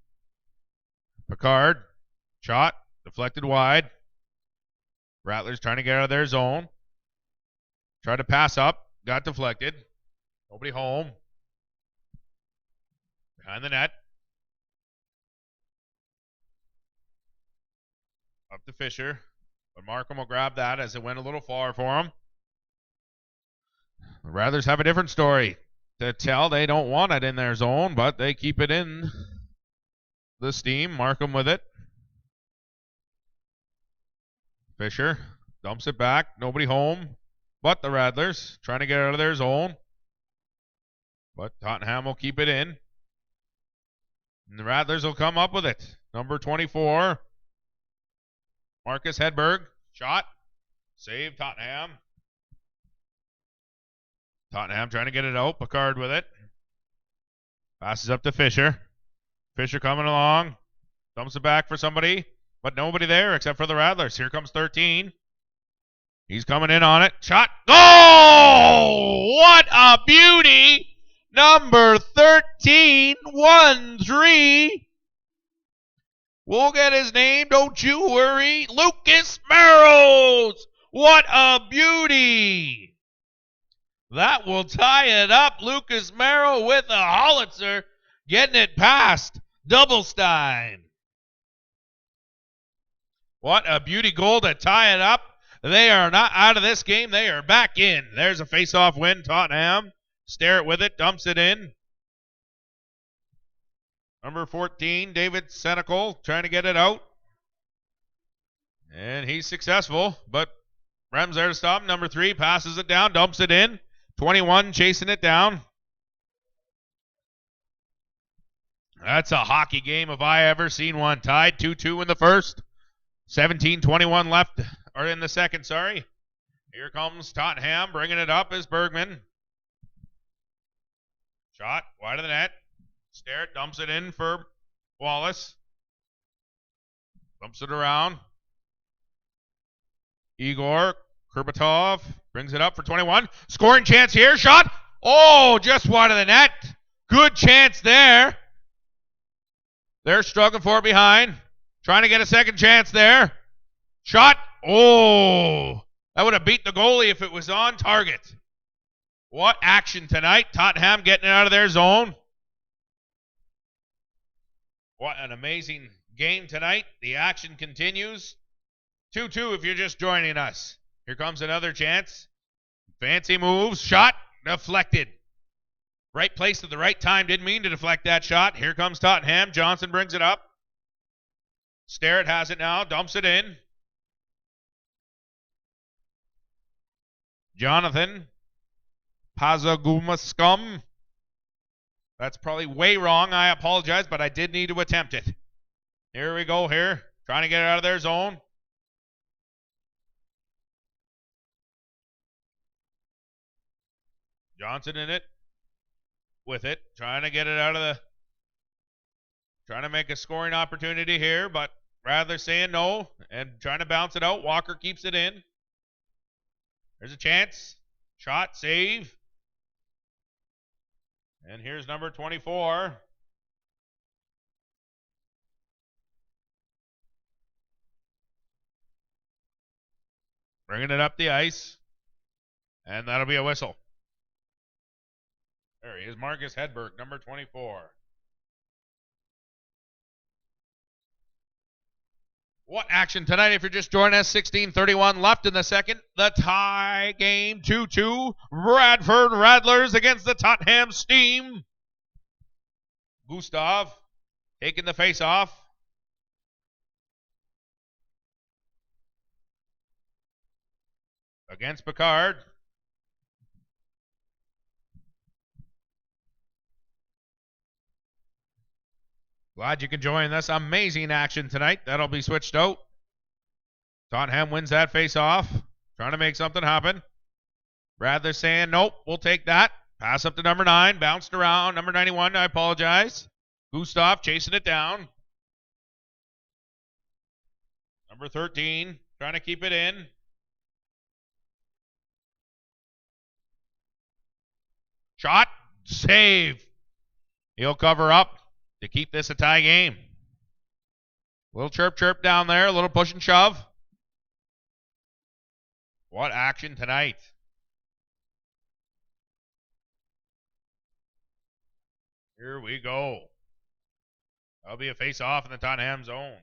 Picard. Shot. Deflected wide. Rattlers trying to get out of their zone. Tried to pass up. Got deflected. Nobody home. Behind the net. Up to Fisher. But Markham will grab that as it went a little far for him. The Rattlers have a different story to tell. They don't want it in their zone, but they keep it in the Steam. Markham with it. Fisher dumps it back. Nobody home. But the Rattlers trying to get out of their zone. But Tottenham will keep it in. And the Rattlers will come up with it. Number 24. Marcus Hedberg. Shot. Save Tottenham. Tottenham trying to get it out. Picard with it. Passes up to Fisher. Fisher coming along. Dumps it back for somebody. But nobody there except for the Rattlers. Here comes 13. He's coming in on it. Shot. Oh! What a beauty! Number 13, 1-3. We'll get his name, don't you worry. Lucas Marrows! What a beauty! That will tie it up. Lucas Marrow with a howitzer, getting it past Doublestein. What a beauty goal to tie it up. They are not out of this game. They are back in. There's a face-off win. Tottenham. Stare it with it. Dumps it in. Number 14, David Senecal, trying to get it out. And he's successful, but Rem's there to stop. Number 3 passes it down, dumps it in. 21 chasing it down. That's a hockey game if I ever seen one. Tied 2-2 in the first. 17:21 left, or in the second, sorry. Here comes Tottenham, bringing it up is Bergman. Shot, wide of the net. Stare, dumps it in for Wallace. Bumps it around. Igor Kurbatov brings it up for 21. Scoring chance here. Shot. Oh, just wide of the net. Good chance there. They're struggling for it behind. Trying to get a second chance there. Shot. Oh, that would have beat the goalie if it was on target. What action tonight. Tottenham getting it out of their zone. What an amazing game tonight. The action continues. 2-2 if you're just joining us. Here comes another chance. Fancy moves. Shot. Deflected. Right place at the right time. Didn't mean to deflect that shot. Here comes Tottenham. Johnson brings it up. Starrett has it now. Dumps it in. Jonathan Pazagumascum. That's probably way wrong. I apologize, but I did need to attempt it. Here we go here. Trying to get it out of their zone. Johnson in it. With it. Trying to get it out of the... Trying to make a scoring opportunity here, but rather saying no and trying to bounce it out. Walker keeps it in. There's a chance. Shot, save. And here's number 24. Bringing it up the ice. And that'll be a whistle. There he is, Marcus Hedberg, number 24. What action tonight if you're just joining us. 16:31 left in the second. The tie game 2-2. Bradford Rattlers against the Tottenham Steam. Gustav taking the face off. Against Picard. Glad you can join this amazing action tonight. That'll be switched out. Tottenham wins that face-off. Trying to make something happen. Rather saying, nope, we'll take that. Pass up to number 9. Bounced around. Number 91, I apologize. Gustav chasing it down. Number 13, trying to keep it in. Shot. Save. He'll cover up to keep this a tie game. Little chirp down there, a little push and shove. What action tonight. Here we go. That'll be a face-off in the Tottenham zone.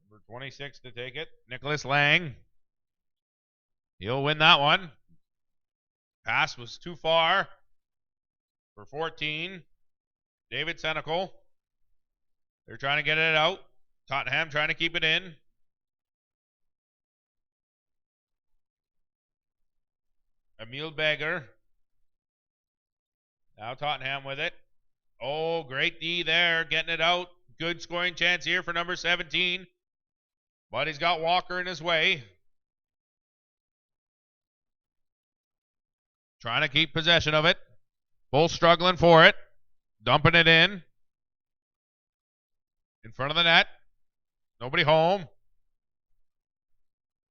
Number 26 to take it, Nicholas Lang. He'll win that one. Pass was too far. For 14, David Senecal. They're trying to get it out. Tottenham trying to keep it in. Emil Beggar. Now Tottenham with it. Oh, great D there, getting it out. Good scoring chance here for number 17. But he's got Walker in his way. Trying to keep possession of it. Both struggling for it. Dumping it in. In front of the net. Nobody home.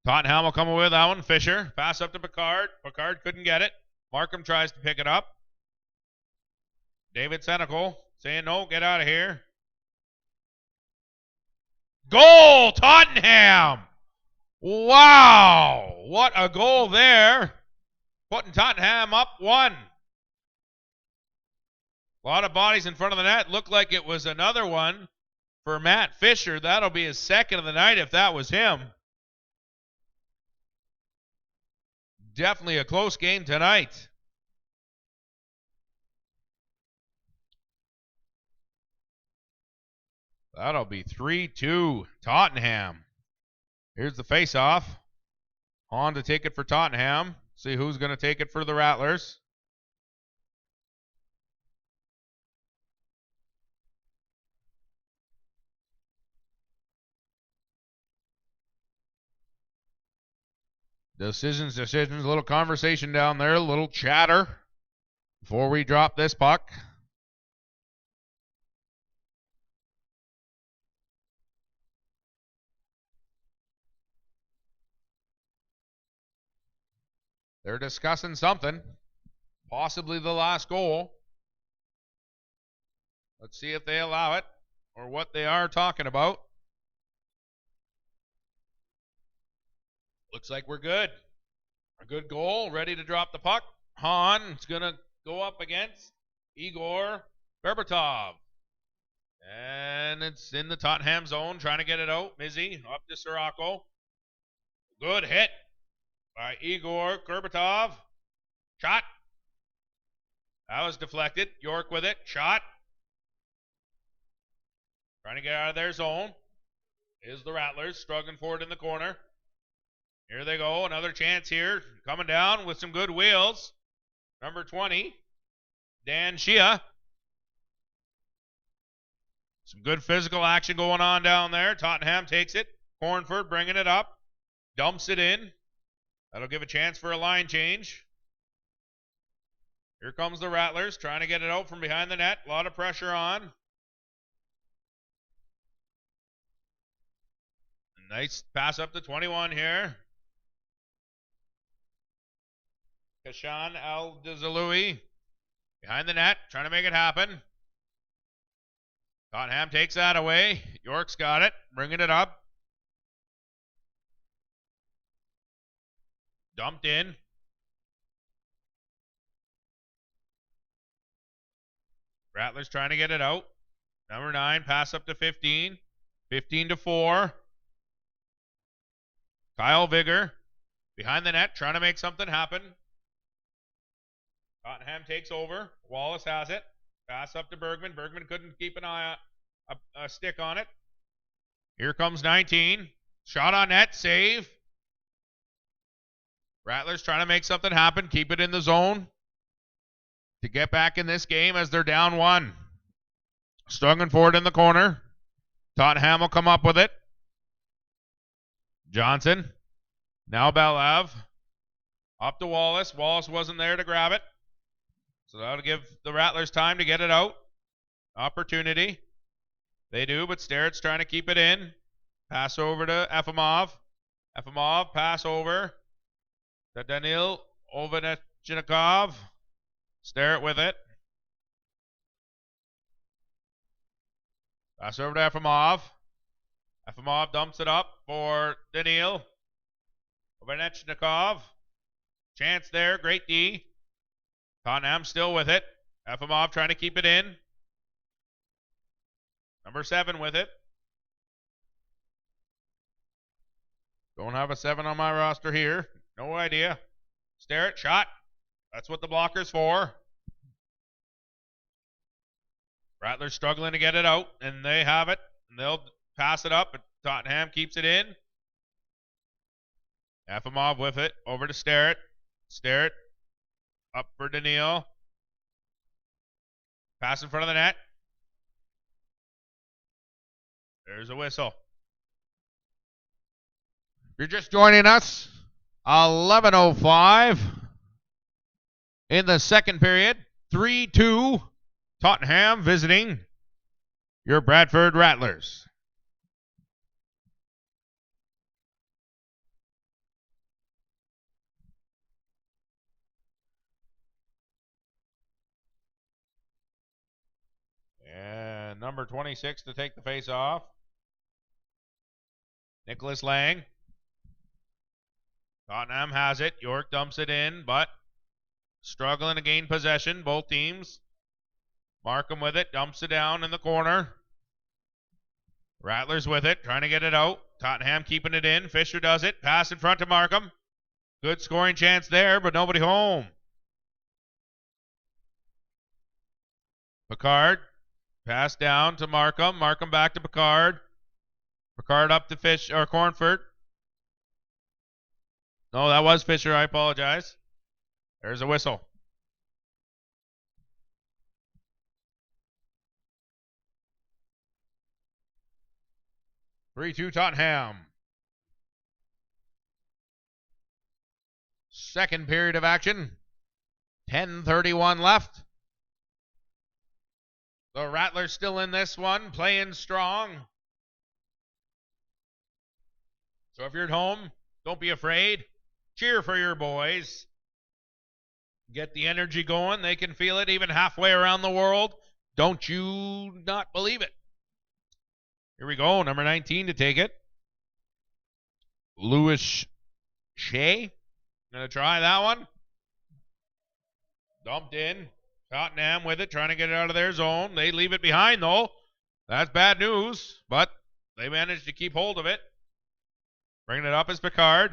Tottenham will come away with that one. Fisher. Pass up to Picard. Picard couldn't get it. Markham tries to pick it up. David Senecal saying no, get out of here. Goal, Tottenham! Wow, what a goal there. Putting Tottenham up 1. A lot of bodies in front of the net. Looked like it was another one for Matt Fisher. That'll be his second of the night if that was him. Definitely a close game tonight. That'll be 3-2 Tottenham. Here's the face-off. On to take it for Tottenham. See who's going to take it for the Rattlers. Decisions. A little conversation down there, a little chatter before we drop this puck. They're discussing something, possibly the last goal. Let's see if they allow it or what they are talking about. Looks like we're good. A good goal, ready to drop the puck. Hahn is going to go up against Igor Berbatov. And it's in the Tottenham zone, trying to get it out. Mizzy up to Sirocco. Good hit by Igor Berbatov. Shot. That was deflected. York with it. Shot. Trying to get out of their zone. Is the Rattlers struggling forward in the corner. Here they go. Another chance here. Coming down with some good wheels. Number 20, Dan Shia. Some good physical action going on down there. Tottenham takes it. Cornford bringing it up. Dumps it in. That'll give a chance for a line change. Here comes the Rattlers trying to get it out from behind the net. A lot of pressure on. A nice pass up to 21 here. Kashan Al-Dizaloui behind the net, trying to make it happen. Tottenham takes that away. York's got it, bringing it up. Dumped in. Rattlers trying to get it out. Number 9, pass up to 15. 15 to 4. Kyle Vigor behind the net, trying to make something happen. Tottenham takes over. Wallace has it. Pass up to Bergman. Bergman couldn't keep an eye on a stick on it. Here comes 19. Shot on net. Save. Rattlers trying to make something happen. Keep it in the zone to get back in this game as they're down 1. Struggling forward in the corner. Tottenham will come up with it. Johnson. Now Belav. Up to Wallace. Wallace wasn't there to grab it. So that'll give the Rattlers time to get it out. Opportunity. They do, but Starrett's trying to keep it in. Pass over to Efimov. Efimov, pass over to Danil Ovechnikov. Starrett with it. Pass over to Efimov. Efimov dumps it up for Danil Ovechnikov. Chance there, great D. Tottenham still with it. Efimov trying to keep it in. Number 7 with it. Don't have a 7 on my roster here. No idea. Starrett, shot. That's what the blocker's for. Rattlers struggling to get it out, and they have it. And they'll pass it up, but Tottenham keeps it in. Efimov with it. Over to Starrett. Starrett. Up for Daniil. Pass in front of the net. There's a whistle. If you're just joining us, 11:05 in the second period. 3-2 Tottenham visiting your Bradford Rattlers. number 26 to take the face off. Nicholas Lang. Tottenham has it. York dumps it in, but struggling to gain possession, both teams. Markham with it, dumps it down in the corner. Rattlers with it, trying to get it out. Tottenham keeping it in. Fisher does it. Pass in front to Markham. Good scoring chance there, but nobody home. Picard. Pass down to Markham. Markham back to Picard. Picard up to Cornford. No, that was Fisher. I apologize. There's a whistle. (3-2) Tottenham. Second period of action. 10:31 left. The Rattlers still in this one, playing strong. So if you're at home, don't be afraid. Cheer for your boys. Get the energy going. They can feel it even halfway around the world. Don't you not believe it? Here we go. Number 19 to take it. Lewis Shea. Going to try that one. Dumped in. Tottenham with it, trying to get it out of their zone. They leave it behind, though. That's bad news, but they managed to keep hold of it. Bringing it up is Picard.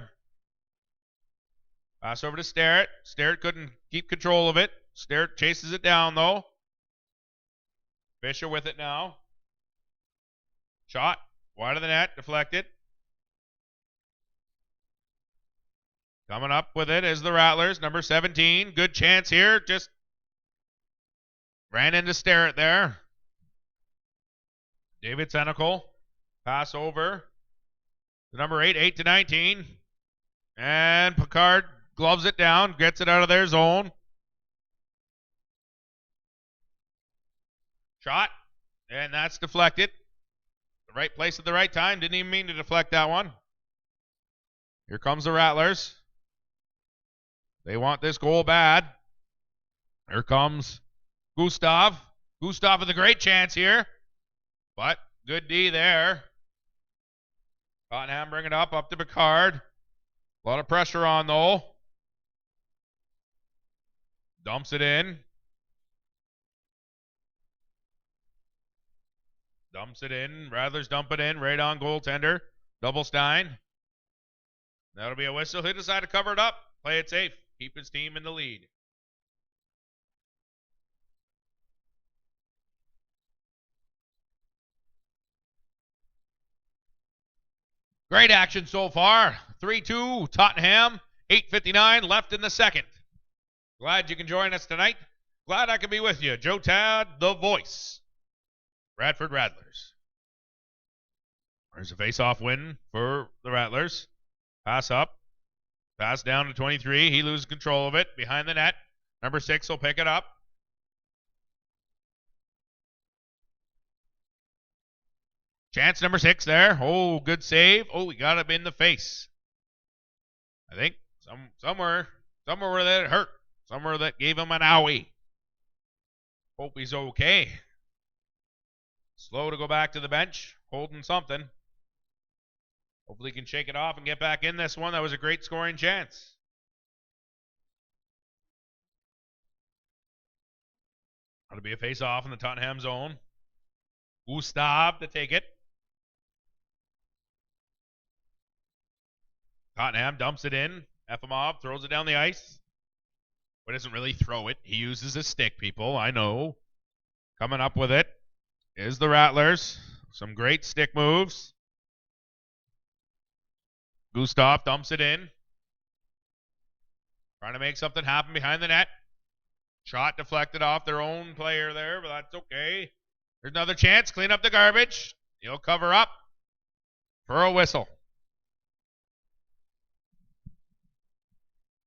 Pass over to Sterrett. Sterrett couldn't keep control of it. Sterrett chases it down, though. Fisher with it now. Shot. Wide of the net. Deflected. Coming up with it is the Rattlers. Number 17. Good chance here. Just ran into Sterrett there. David Senecal. Pass over to number 8. 8-19. And Picard gloves it down. Gets it out of their zone. Shot. And that's deflected. The right place at the right time. Didn't even mean to deflect that one. Here comes the Rattlers. They want this goal bad. Here comes Gustav. Gustav with a great chance here. But good D there. Tottenham bring it up to Picard. A lot of pressure on, though. Dumps it in. Dumps it in. Rattlers dump it in. Right on goaltender. Doubelstein. That'll be a whistle. He'll decide to cover it up. Play it safe. Keep his team in the lead. Great action so far. 3-2 Tottenham. 8:59 left in the second. Glad you can join us tonight. Glad I can be with you. Joe Todd, the voice. Bradford Rattlers. There's a face-off win for the Rattlers. Pass up. Pass down to 23. He loses control of it. Behind the net. Number 6 will pick it up. Chance number 6 there. Oh, good save. Oh, he got him in the face. I think somewhere where that hurt. Somewhere that gave him an owie. Hope he's okay. Slow to go back to the bench. Holding something. Hopefully he can shake it off and get back in this one. That was a great scoring chance. That'll be a face-off in the Tottenham zone. Gustav to take it. Tottenham dumps it in. Efimov throws it down the ice. But doesn't really throw it. He uses a stick, people. I know. Coming up with it is the Rattlers. Some great stick moves. Gustav dumps it in. Trying to make something happen behind the net. Shot deflected off their own player there, but that's okay. There's another chance. Clean up the garbage. He'll cover up for a whistle.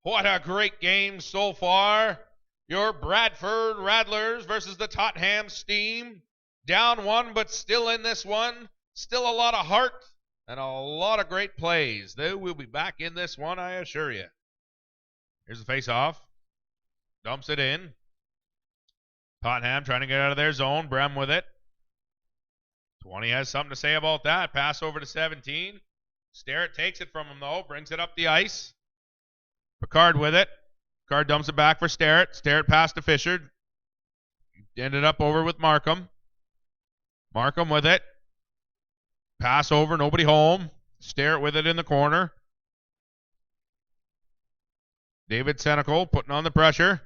What a great game so far. Your Bradford Rattlers versus the Tottenham Steam. Down one, but still in this one. Still a lot of heart and a lot of great plays. They will be back in this one, I assure you. Here's the face-off. Dumps it in. Tottenham trying to get out of their zone. Brem with it. 20 has something to say about that. Pass over to 17. Starrett takes it from him, though. Brings it up the ice. Picard with it. Picard dumps it back for Starrett. Starrett passed to Fisher. Ended up over with Markham. Markham with it. Pass over, nobody home. Starrett with it in the corner. David Senecal putting on the pressure.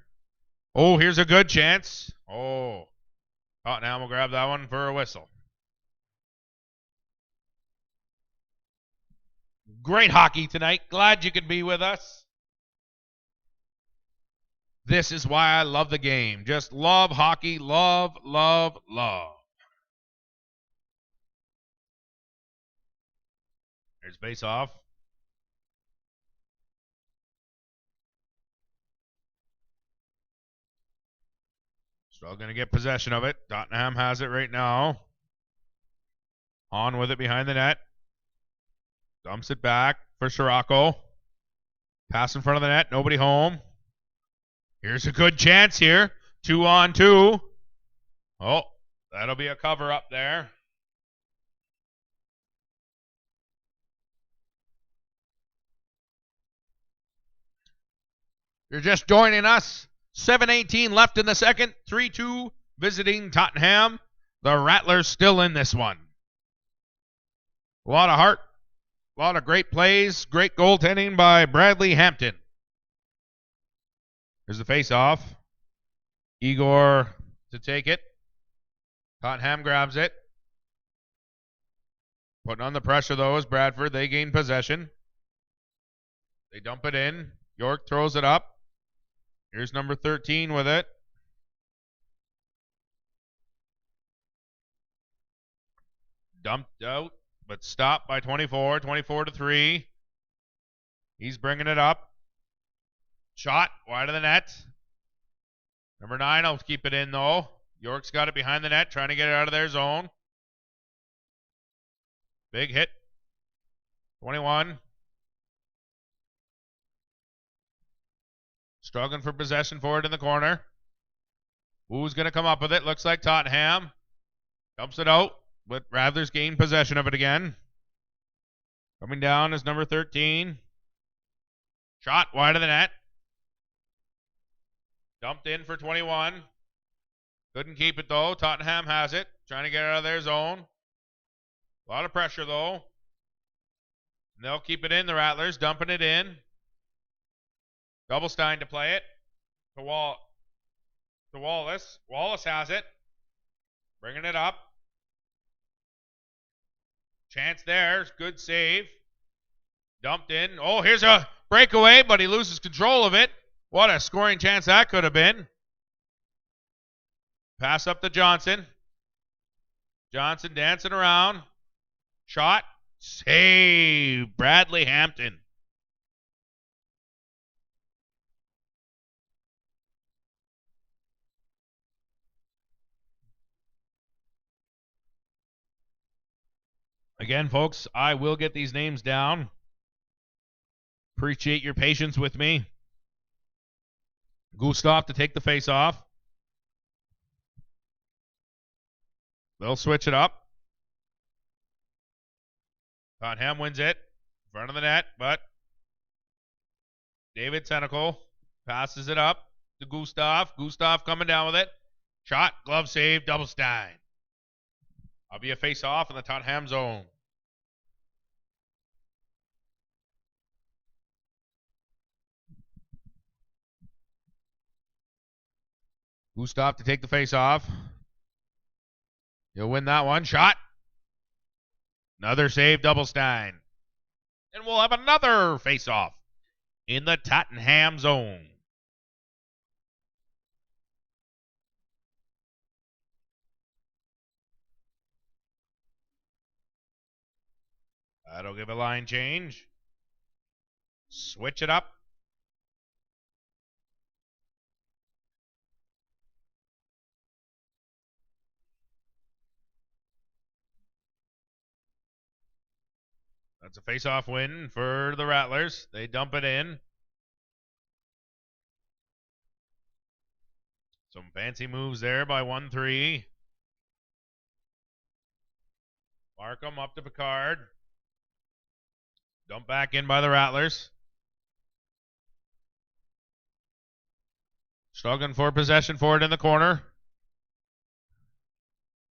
Oh, here's a good chance. Oh, Tottenham will grab that one for a whistle. Great hockey tonight. Glad you could be with us. This is why I love the game. Just love hockey. Love, love, love. There's face off. Still going to get possession of it. Tottenham has it right now. On with it behind the net. Dumps it back for Sirocco. Pass in front of the net. Nobody home. Here's a good chance here. 2-on-2. Oh, that'll be a cover up there. You're just joining us. 7:18 left in the second. 3-2 visiting Tottenham. The Rattlers still in this one. A lot of heart. A lot of great plays. Great goaltending by Bradley Hampton. Here's the face-off. Igor to take it. Tottenham grabs it. Putting on the pressure, though, is Bradford. They gain possession. They dump it in. York throws it up. Here's number 13 with it. Dumped out, but stopped by 24. 24-3. He's bringing it up. Shot wide of the net. Number 9 will keep it in, though. York's got it behind the net, trying to get it out of their zone. Big hit. 21. Struggling for possession for it in the corner. Who's going to come up with it? Looks like Tottenham. Dumps it out, but Rattlers gain possession of it again. Coming down is number 13. Shot wide of the net. Dumped in for 21. Couldn't keep it, though. Tottenham has it. Trying to get it out of their zone. A lot of pressure, though. And they'll keep it in, the Rattlers. Dumping it in. Doublestein to play it. To Wallace. Wallace has it. Bringing it up. Chance there. Good save. Dumped in. Oh, here's a breakaway, but he loses control of it. What a scoring chance that could have been. Pass up to Johnson. Johnson dancing around. Shot. Save. Bradley Hampton. Again, folks, I will get these names down. Appreciate your patience with me. Gustav to take the face off. They'll switch it up. Tottenham wins it. In front of the net, but David Senecal passes it up to Gustav. Gustav coming down with it. Shot, glove save, Doublestein. I'll be a face off in the Tottenham zone. Gustav to take the face off. He'll win that one. Shot. Another save, Doublestein. And we'll have another face off in the Tottenham zone. That'll give a line change. Switch it up. That's a face-off win for the Rattlers. They dump it in. Some fancy moves there by 1-3. Markham up to Picard. Dumped back in by the Rattlers. Struggling for possession for it in the corner.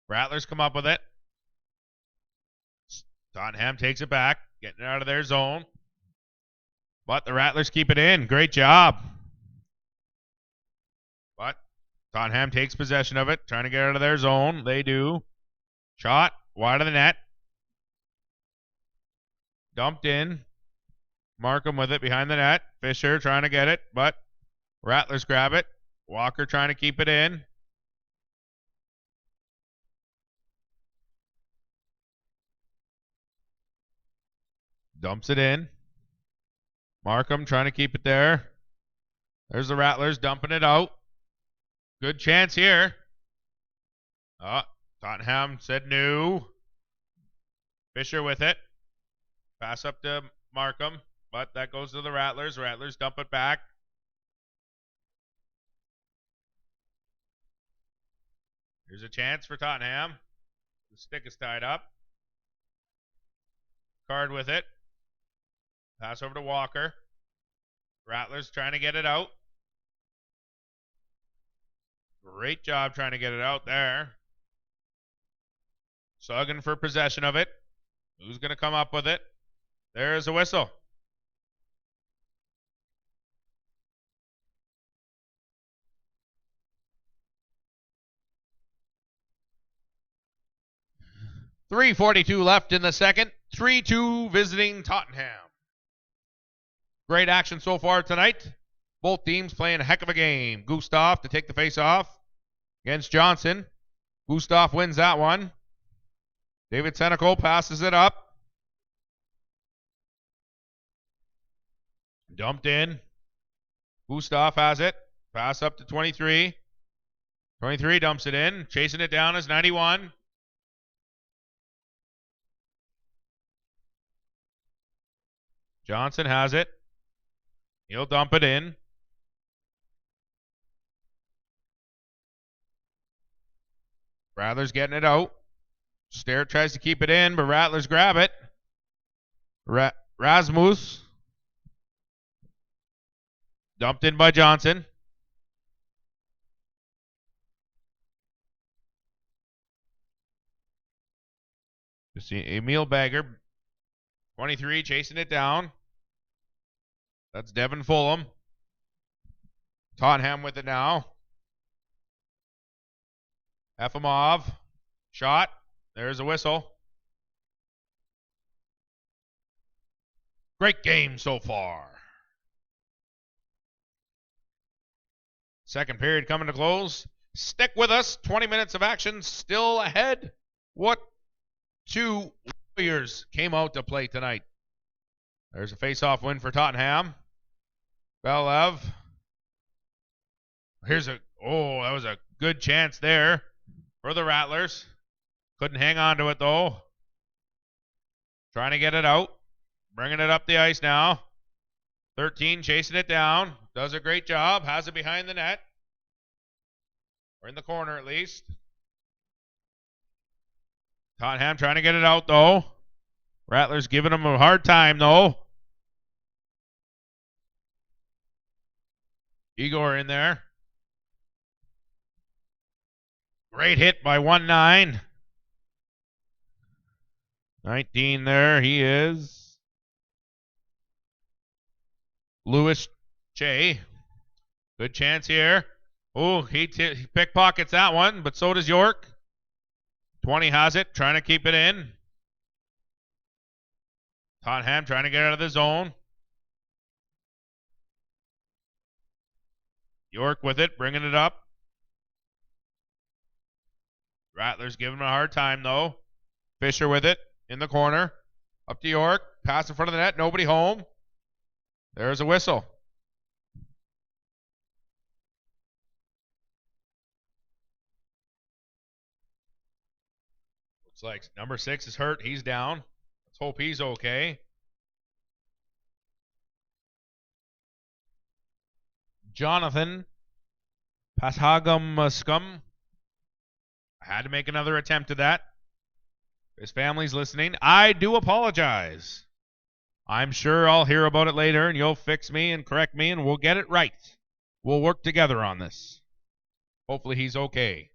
Rattlers come up with it. Tottenham takes it back, getting it out of their zone. But the Rattlers keep it in. Great job. But Tottenham takes possession of it, trying to get out of their zone. They do. Shot wide of the net. Dumped in. Markham with it behind the net. Fisher trying to get it, but Rattlers grab it. Walker trying to keep it in. Dumps it in. Markham trying to keep it there. There's the Rattlers dumping it out. Good chance here. Tottenham said no. Fisher with it. Pass up to Markham, but that goes to the Rattlers. Rattlers dump it back. Here's a chance for Tottenham. The stick is tied up. Card with it. Pass over to Walker. Rattlers trying to get it out. Great job trying to get it out there. Sugging for possession of it. Who's going to come up with it? There's a whistle. .342 left in the second. 3-2 visiting Tottenham. Great action so far tonight. Both teams playing a heck of a game. Gustav to take the face off against Johnson. Gustav wins that one. David Senecal passes it up. Dumped in. Gustav has it. Pass up to 23. 23 dumps it in. Chasing it down is 91. Johnson has it. He'll dump it in. Rattlers getting it out. Stair tries to keep it in, but Rattlers grab it. Rasmus. Dumped in by Johnson. You see Emil Bagger. 23 chasing it down. That's Devin Fulham. Tottenham with it now. Efimov. Shot. There's a whistle. Great game so far. Second period coming to close. Stick with us. 20 minutes of action still ahead. What two Warriors came out to play tonight? There's a face-off win for Tottenham. Belev. That was a good chance there for the Rattlers. Couldn't hang on to it, though. Trying to get it out. Bringing it up the ice now. 13 chasing it down. Does a great job. Has it behind the net. Or in the corner, at least. Tottenham trying to get it out, though. Rattlers giving them a hard time, though. Igor in there. Great hit by 1-9. 19 there. He is Lewis Che. Good chance here. Oh, he pickpockets that one, but so does York. 20 has it, trying to keep it in. Tottenham trying to get out of the zone. York with it, bringing it up. Rattlers giving him a hard time, though. Fisher with it in the corner. Up to York. Pass in front of the net. Nobody home. There's a whistle. Looks like number 6 is hurt. He's down. Let's hope he's okay. Jonathan Pashagamskum had to make another attempt at that. his family's listening, I do apologize. I'm sure I'll hear about it later, and you'll fix me and correct me, and we'll get it right. We'll work together on this. Hopefully he's okay.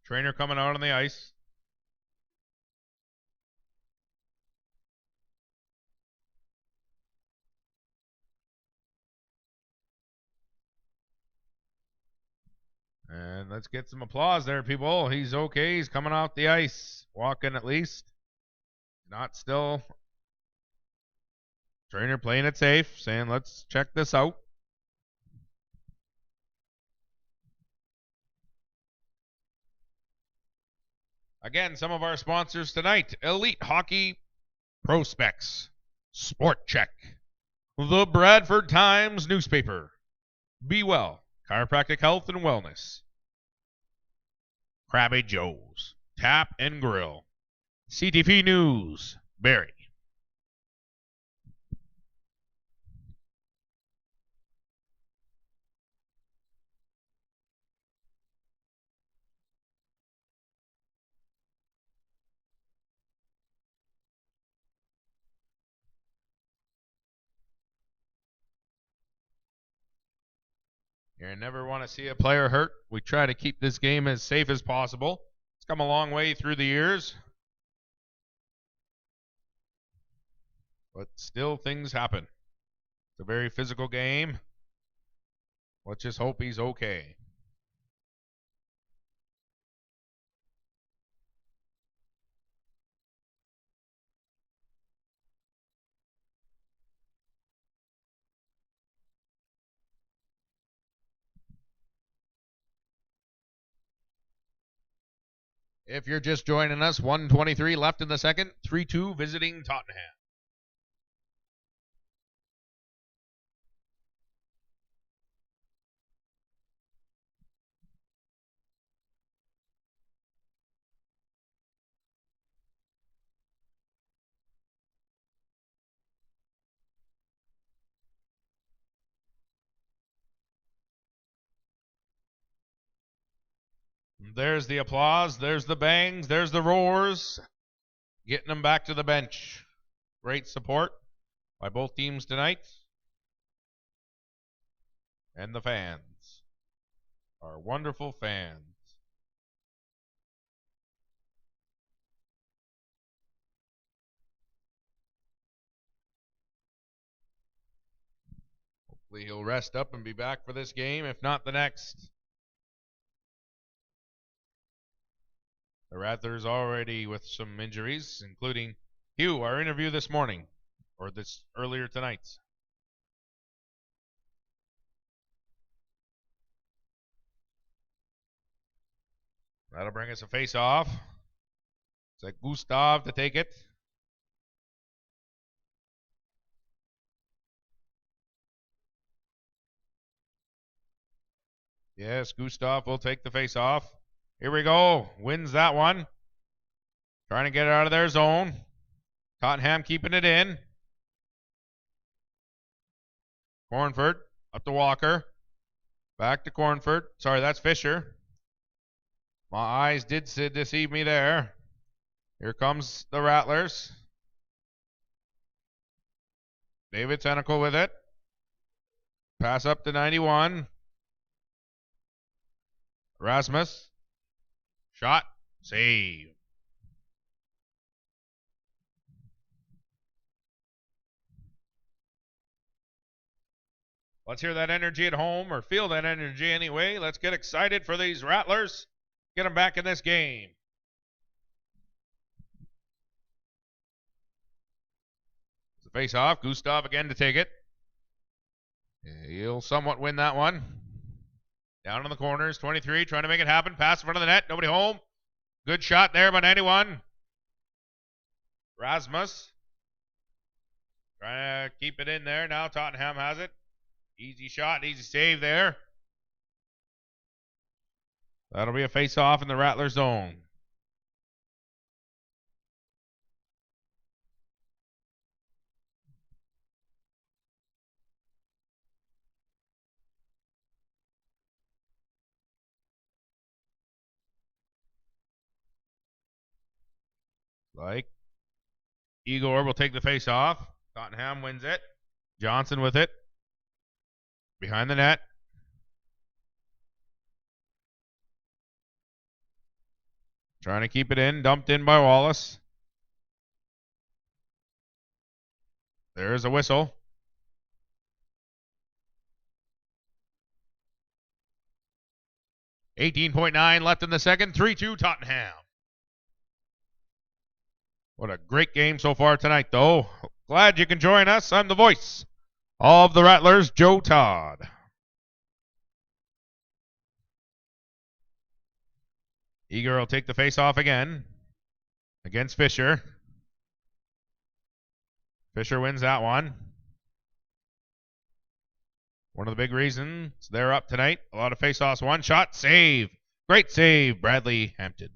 Trainer coming out on the ice. And let's get some applause there, people. He's okay. He's coming off the ice. Walking at least. Not still. Trainer playing it safe, saying, let's check this out. Again, some of our sponsors tonight. Elite Hockey Prospects. Sport Check. The Bradford Times newspaper. Be Well. Chiropractic Health and Wellness. Krabby Joe's. Tap and Grill. CTP News. Barry. You never want to see a player hurt. We try to keep this game as safe as possible. It's come a long way through the years. But still things happen. It's a very physical game. Let's just hope he's okay. If you're just joining us, 1:23 left in the second, 3-2 visiting Tottenham. There's the applause. There's the bangs. There's the roars. Getting them back to the bench. Great support by both teams tonight. And the fans. Our wonderful fans. Hopefully he'll rest up and be back for this game, if not the next. The Rattlers already with some injuries, including Hugh, our interview this morning, or this earlier tonight. That'll bring us a face-off. It's like Gustav to take it. Yes, Gustav will take the face-off. Here we go. Wins that one. Trying to get it out of their zone. Tottenham keeping it in. Cornford up to Walker. Back to Cornford. Sorry, that's Fisher. My eyes did deceive me there. Here comes the Rattlers. David Tentacle with it. Pass up to 91. Rasmus. Shot. Save. Let's hear that energy at home, or feel that energy anyway. Let's get excited for these Rattlers. Get them back in this game. It's a face-off. Gustav again to take it. He'll somewhat win that one. Down in the corners, 23, trying to make it happen. Pass in front of the net, nobody home. Good shot there by 91. Rasmus. Trying to keep it in there. Now Tottenham has it. Easy shot, easy save there. That'll be a face-off in the Rattler zone. like Igor will take the face off. Tottenham wins it. Johnson with it. Behind the net. Trying to keep it in. Dumped in by Wallace. There's a whistle. .9 left in the second. 3-2 Tottenham. What a great game so far tonight, though. Glad you can join us. I'm the voice of the Rattlers, Joe Todd. Eager will take the face off again against Fisher. Fisher wins that one. One of the big reasons they're up tonight. A lot of face-offs. One shot. Save. Great save, Bradley Hampton.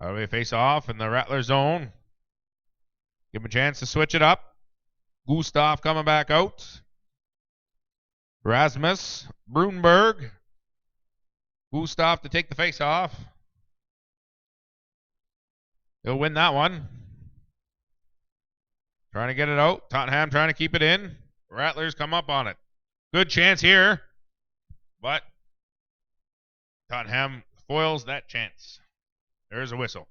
That'll be a face-off in the Rattler zone. Give him a chance to switch it up. Gustav coming back out. Rasmus. Brunberg. Gustav to take the face-off. He'll win that one. Trying to get it out. Tottenham trying to keep it in. Rattlers come up on it. Good chance here. But Tottenham foils that chance. There's a whistle.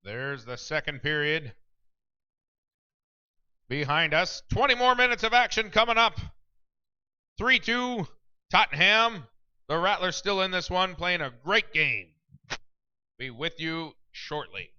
There's the second period behind us. 20 more minutes of action coming up. 3-2 Tottenham. The Rattlers still in this one, playing a great game. Be with you shortly.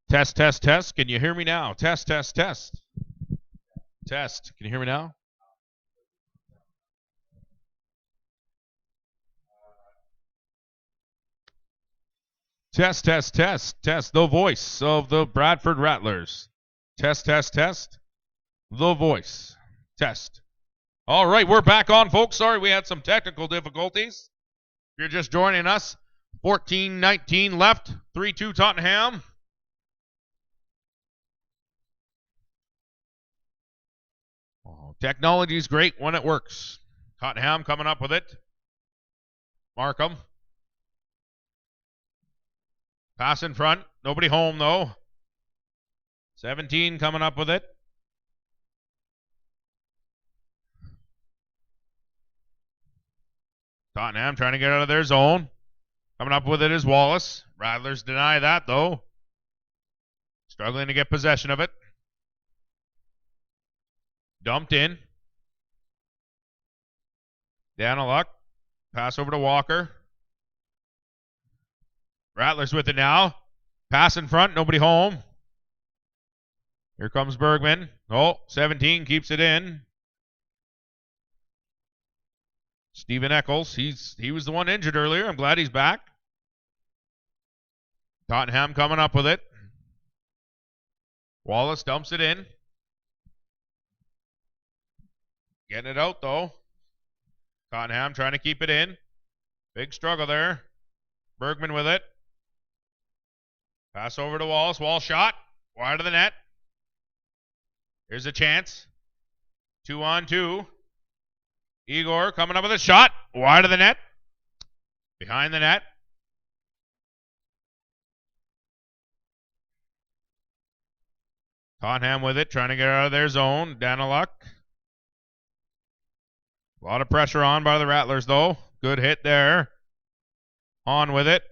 Test, test, test. Can you hear me now? Test, test, test. Test. Can you hear me now? Test, test, test, test. The voice of the Bradford Rattlers. Test, test, test. The voice. Test. All right, we're back on, folks. Sorry we had some technical difficulties. If you're just joining us, 14-19 left. 3-2 Tottenham. Oh, technology's great when it works. Tottenham coming up with it. Markham. Pass in front. Nobody home, though. 17 coming up with it. Tottenham trying to get out of their zone. Coming up with it is Wallace. Rattlers deny that, though. Struggling to get possession of it. Dumped in. Daniluk. Pass over to Walker. Rattlers with it now. Pass in front. Nobody home. Here comes Bergman. Oh, 17 keeps it in. Stephen Eccles. He was the one injured earlier. I'm glad he's back. Tottenham coming up with it. Wallace dumps it in. Getting it out, though. Tottenham trying to keep it in. Big struggle there. Bergman with it. Pass over to Wallace. Wall shot. Wide of the net. Here's a chance. 2-on-2. Igor coming up with a shot. Wide of the net. Behind the net. Tottenham with it. Trying to get out of their zone. Daniluk. A lot of pressure on by the Rattlers, though. Good hit there. On with it.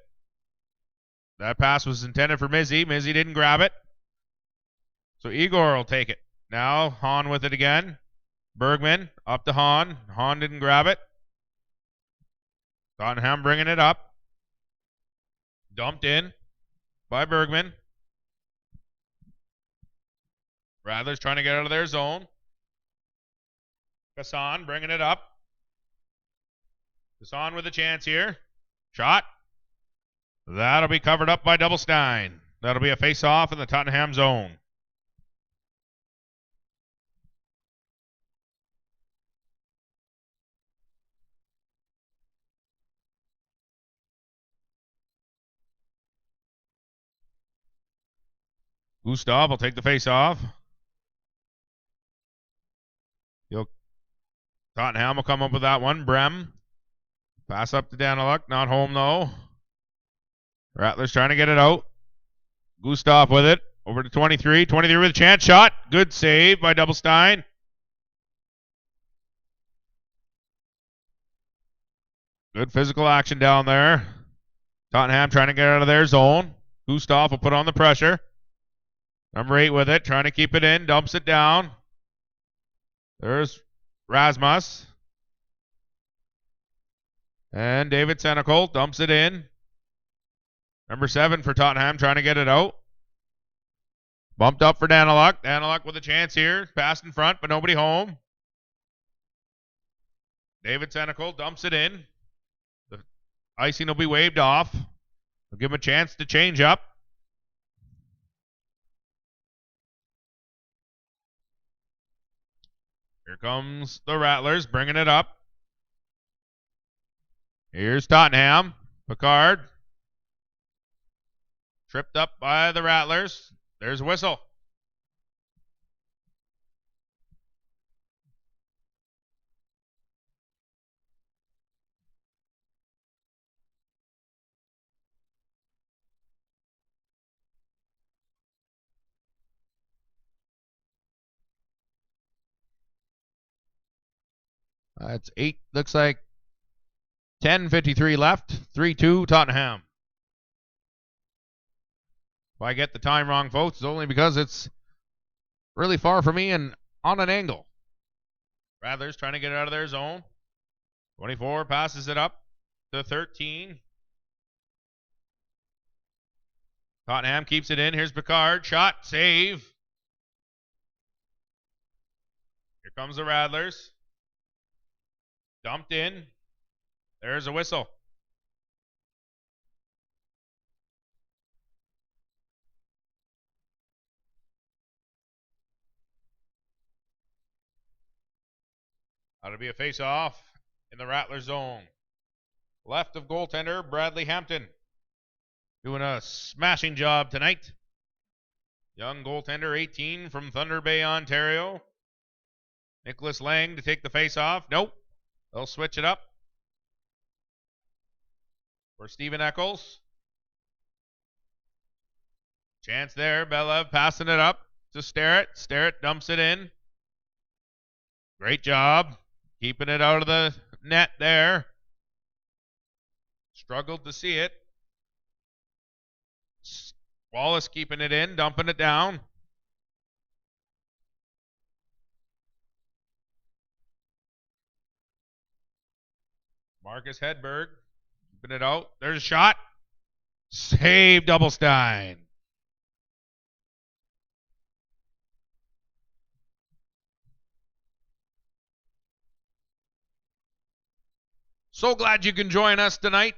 That pass was intended for Mizzy. Mizzy didn't grab it. So Igor will take it. Now Hahn with it again. Bergman up to Hahn. Hahn didn't grab it. Tottenham bringing it up. Dumped in by Bergman. Rattlers trying to get out of their zone. Kassan bringing it up. Kassan with a chance here. Shot. That'll be covered up by Doublestein. That'll be a face-off in the Tottenham zone. Gustav will take the face-off. Tottenham will come up with that one. Brem. Pass up to Daniluk. Not home, though. Rattlers trying to get it out. Gustav with it. Over to 23. 23 with a chance. Shot. Good save by Doublestein. Good physical action down there. Tottenham trying to get out of their zone. Gustav will put on the pressure. Number 8 with it. Trying to keep it in. Dumps it down. There's Rasmus. And David Senecal dumps it in. Number 7 for Tottenham trying to get it out. Bumped up for Daniluk. Daniluk with a chance here. Pass in front, but nobody home. David Senecal dumps it in. The icing will be waved off. We'll give him a chance to change up. Here comes the Rattlers bringing it up. Here's Tottenham. Picard. Tripped up by the Rattlers. There's a whistle. It's 8. Looks like 10:53 left. 3-2 Tottenham. If I get the time wrong, folks, it's only because it's really far from me and on an angle. Rattlers trying to get it out of their zone. 24 passes it up to 13. Tottenham keeps it in. Here's Picard. Shot. Save. Here comes the Rattlers. Dumped in. There's a whistle. That'll be a face-off in the Rattler zone. Left of goaltender Bradley Hampton. Doing a smashing job tonight. Young goaltender, 18, from Thunder Bay, Ontario. Nicholas Lang to take the face-off. Nope. They'll switch it up for Stephen Eccles. Chance there. Belev passing it up to Starrett. Starrett dumps it in. Great job. Keeping it out of the net there. Struggled to see it. Wallace keeping it in, dumping it down. Marcus Hedberg keeping it out. There's a shot. Save Doublestein. So glad you can join us tonight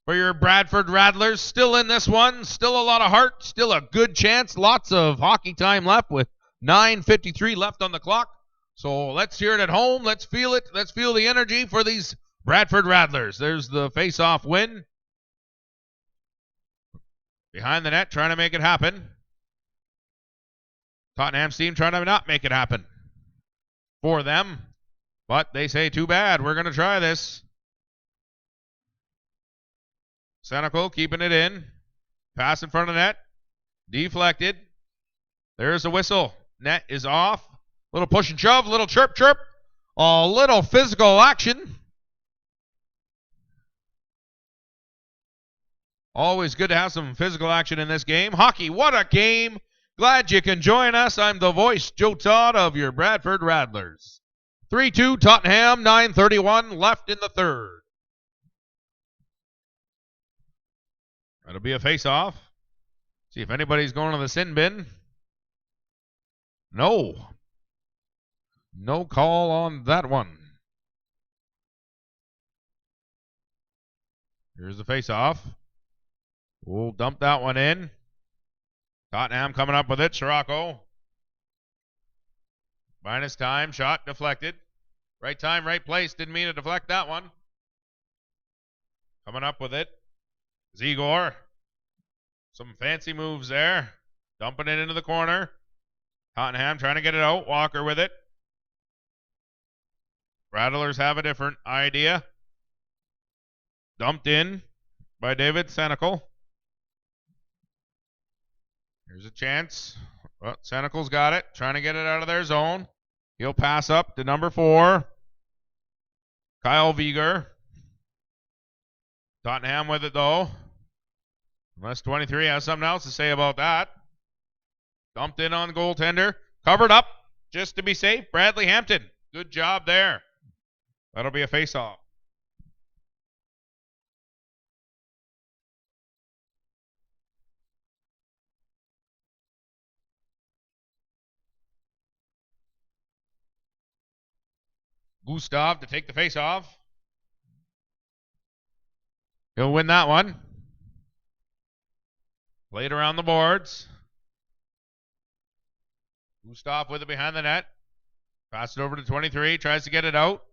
for your Bradford Rattlers. Still in this one. Still a lot of heart. Still a good chance. Lots of hockey time left with 9:53 left on the clock. So let's hear it at home. Let's feel it. Let's feel the energy for these Bradford Rattlers. There's the face-off win. Behind the net, trying to make it happen. Tottenham Steam trying to not make it happen for them. But they say, too bad. We're going to try this. Senecal keeping it in. Pass in front of net. Deflected. There's a whistle. Net is off. Little push and shove. Little chirp chirp. A little physical action. Always good to have some physical action in this game. Hockey, what a game. Glad you can join us. I'm the voice, Joe Todd, of your Bradford Rattlers. 3-2 Tottenham, 9:31 left in the third. That'll be a face-off. See if anybody's going to the sin bin. No. No call on that one. Here's the face-off. We'll dump that one in. Tottenham coming up with it. Sirocco. Minus time. Shot deflected. Right time, right place. Didn't mean to deflect that one. Coming up with it. Zegor. Some fancy moves there. Dumping it into the corner. Tottenham trying to get it out. Walker with it. Rattlers have a different idea. Dumped in by David Senecal. Here's a chance. Well, Senecal's got it. Trying to get it out of their zone. He'll pass up to number 4. Kyle Viger. Tottenham with it, though. Unless 23 has something else to say about that. Dumped in on the goaltender. Covered up just to be safe. Bradley Hampton. Good job there. That'll be a face-off. Gustav to take the face-off. He'll win that one. Played around the boards. Gustav with it behind the net. Pass it over to 23. Tries to get it out.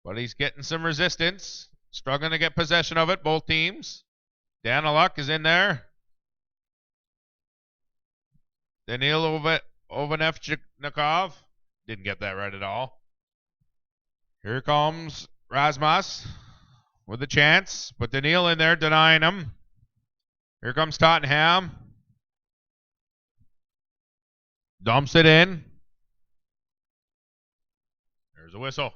But he's getting some resistance. Struggling to get possession of it, both teams. Daniluk is in there. Danil Ovanevchikov. Didn't get that right at all. Here comes Rasmus with a chance. But Danil in there denying him. Here comes Tottenham. Dumps it in. There's a whistle.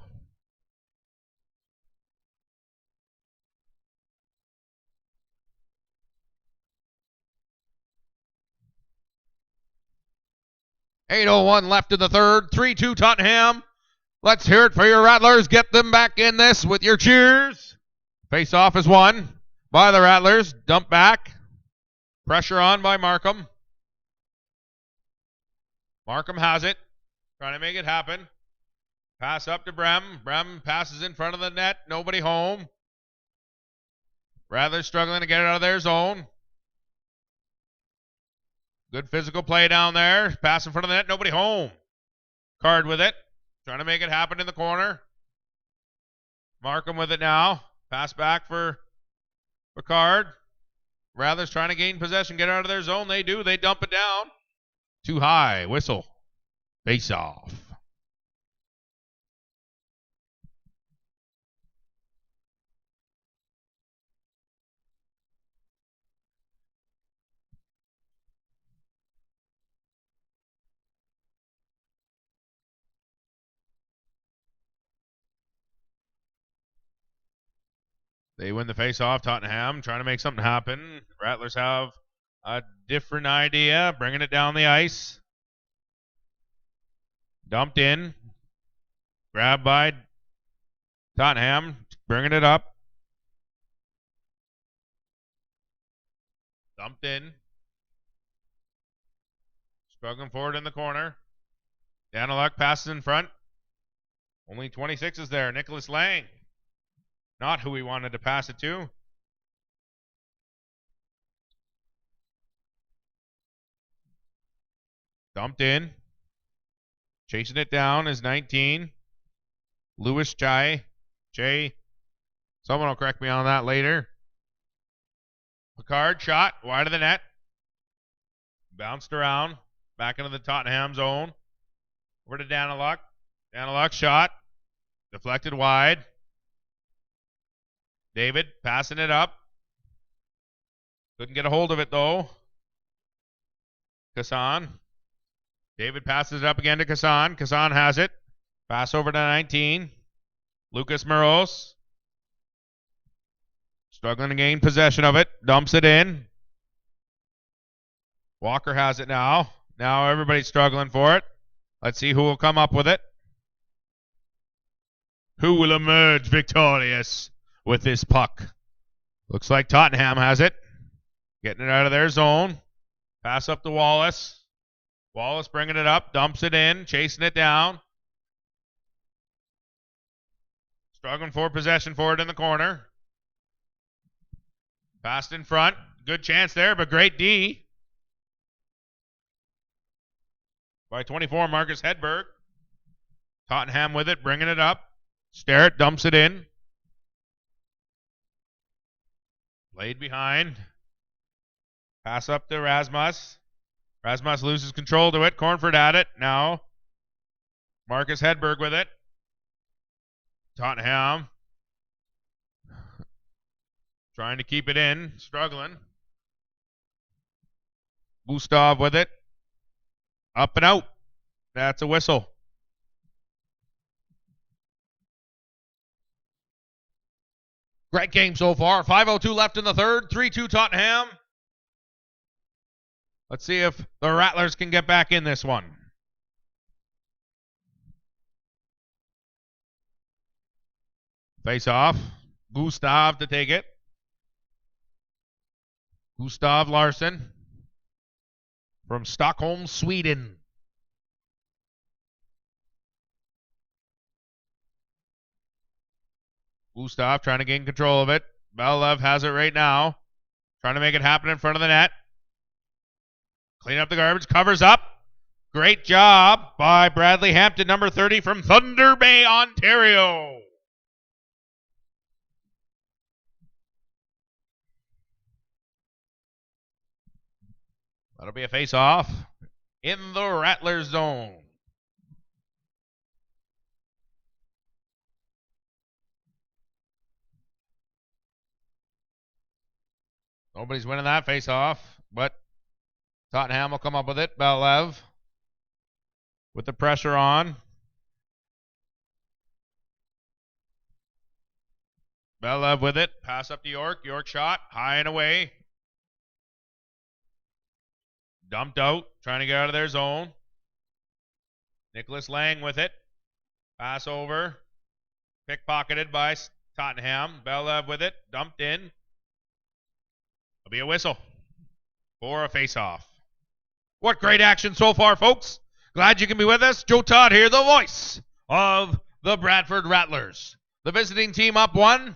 .801 left in the third. 3-2 Tottenham. Let's hear it for your Rattlers. Get them back in this with your cheers. Face off is won by the Rattlers. Dump back. Pressure on by Markham. Markham has it. Trying to make it happen. Pass up to Brem. Brem passes in front of the net. Nobody home. Rattlers struggling to get it out of their zone. Good physical play down there. Pass in front of the net. Nobody home. Card with it. Trying to make it happen in the corner. Markham with it now. Pass back for Card. Rattlers trying to gain possession. Get out of their zone. They do. They dump it down. Too high. Whistle. Face off. They win the face-off. Tottenham trying to make something happen. Rattlers have a different idea. Bringing it down the ice. Dumped in. Grabbed by Tottenham. Bringing it up. Dumped in. Struggling forward in the corner. Daniluk passes in front. Only 26 is there. Nicholas Lang. Not who he wanted to pass it to. Dumped in. Chasing it down is 19. Lewis Jay. Someone will correct me on that later. Picard shot wide of the net. Bounced around. Back into the Tottenham zone. Over to Daniluk. Daniluk shot. Deflected wide. David passing it up. Couldn't get a hold of it though. Kassan. David passes it up again to Kassan. Kassan has it. Pass over to 19. Lucas Moros. Struggling to gain possession of it. Dumps it in. Walker has it now. Now everybody's struggling for it. Let's see who will come up with it. Who will emerge victorious with this puck? Looks like Tottenham has it. Getting it out of their zone. Pass up to Wallace. Wallace bringing it up. Dumps it in. Chasing it down. Struggling for possession for it in the corner. Passed in front. Good chance there, but great D. By 24, Marcus Hedberg. Tottenham with it. Bringing it up. Sterrett dumps it in. Played behind. Pass up to Rasmus. Rasmus loses control to it. Cornford at it. Now Marcus Hedberg with it. Tottenham trying to keep it in. Struggling. Gustav with it. Up and out. That's a whistle. Great game so far. 5:02 left in the third. 3-2 Tottenham. Let's see if the Rattlers can get back in this one. Face off. Gustav to take it. Gustav Larsson from Stockholm, Sweden. Gustav trying to gain control of it. Belev has it right now. Trying to make it happen in front of the net. Clean up the garbage. Covers up. Great job by Bradley Hampton, number 30 from Thunder Bay, Ontario. That'll be a face-off in the Rattlers zone. Nobody's winning that face-off, but Tottenham will come up with it. Belev with the pressure on. Belev with it. Pass up to York. York shot. High and away. Dumped out. Trying to get out of their zone. Nicholas Lang with it. Pass over. Pickpocketed by Tottenham. Belev with it. Dumped in. There'll be a whistle for a face-off. What great action so far, folks. Glad you can be with us. Joe Todd here, the voice of the Bradford Rattlers. The visiting team up 1.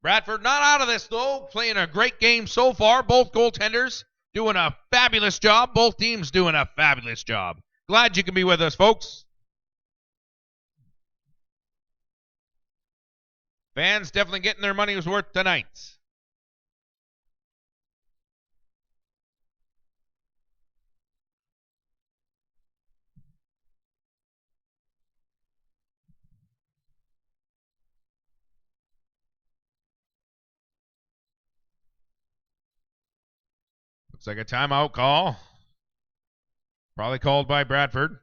Bradford not out of this, though. Playing a great game so far. Both goaltenders doing a fabulous job. Both teams doing a fabulous job. Glad you can be with us, folks. Fans definitely getting their money's worth tonight. Looks like a timeout call. Probably called by Bradford.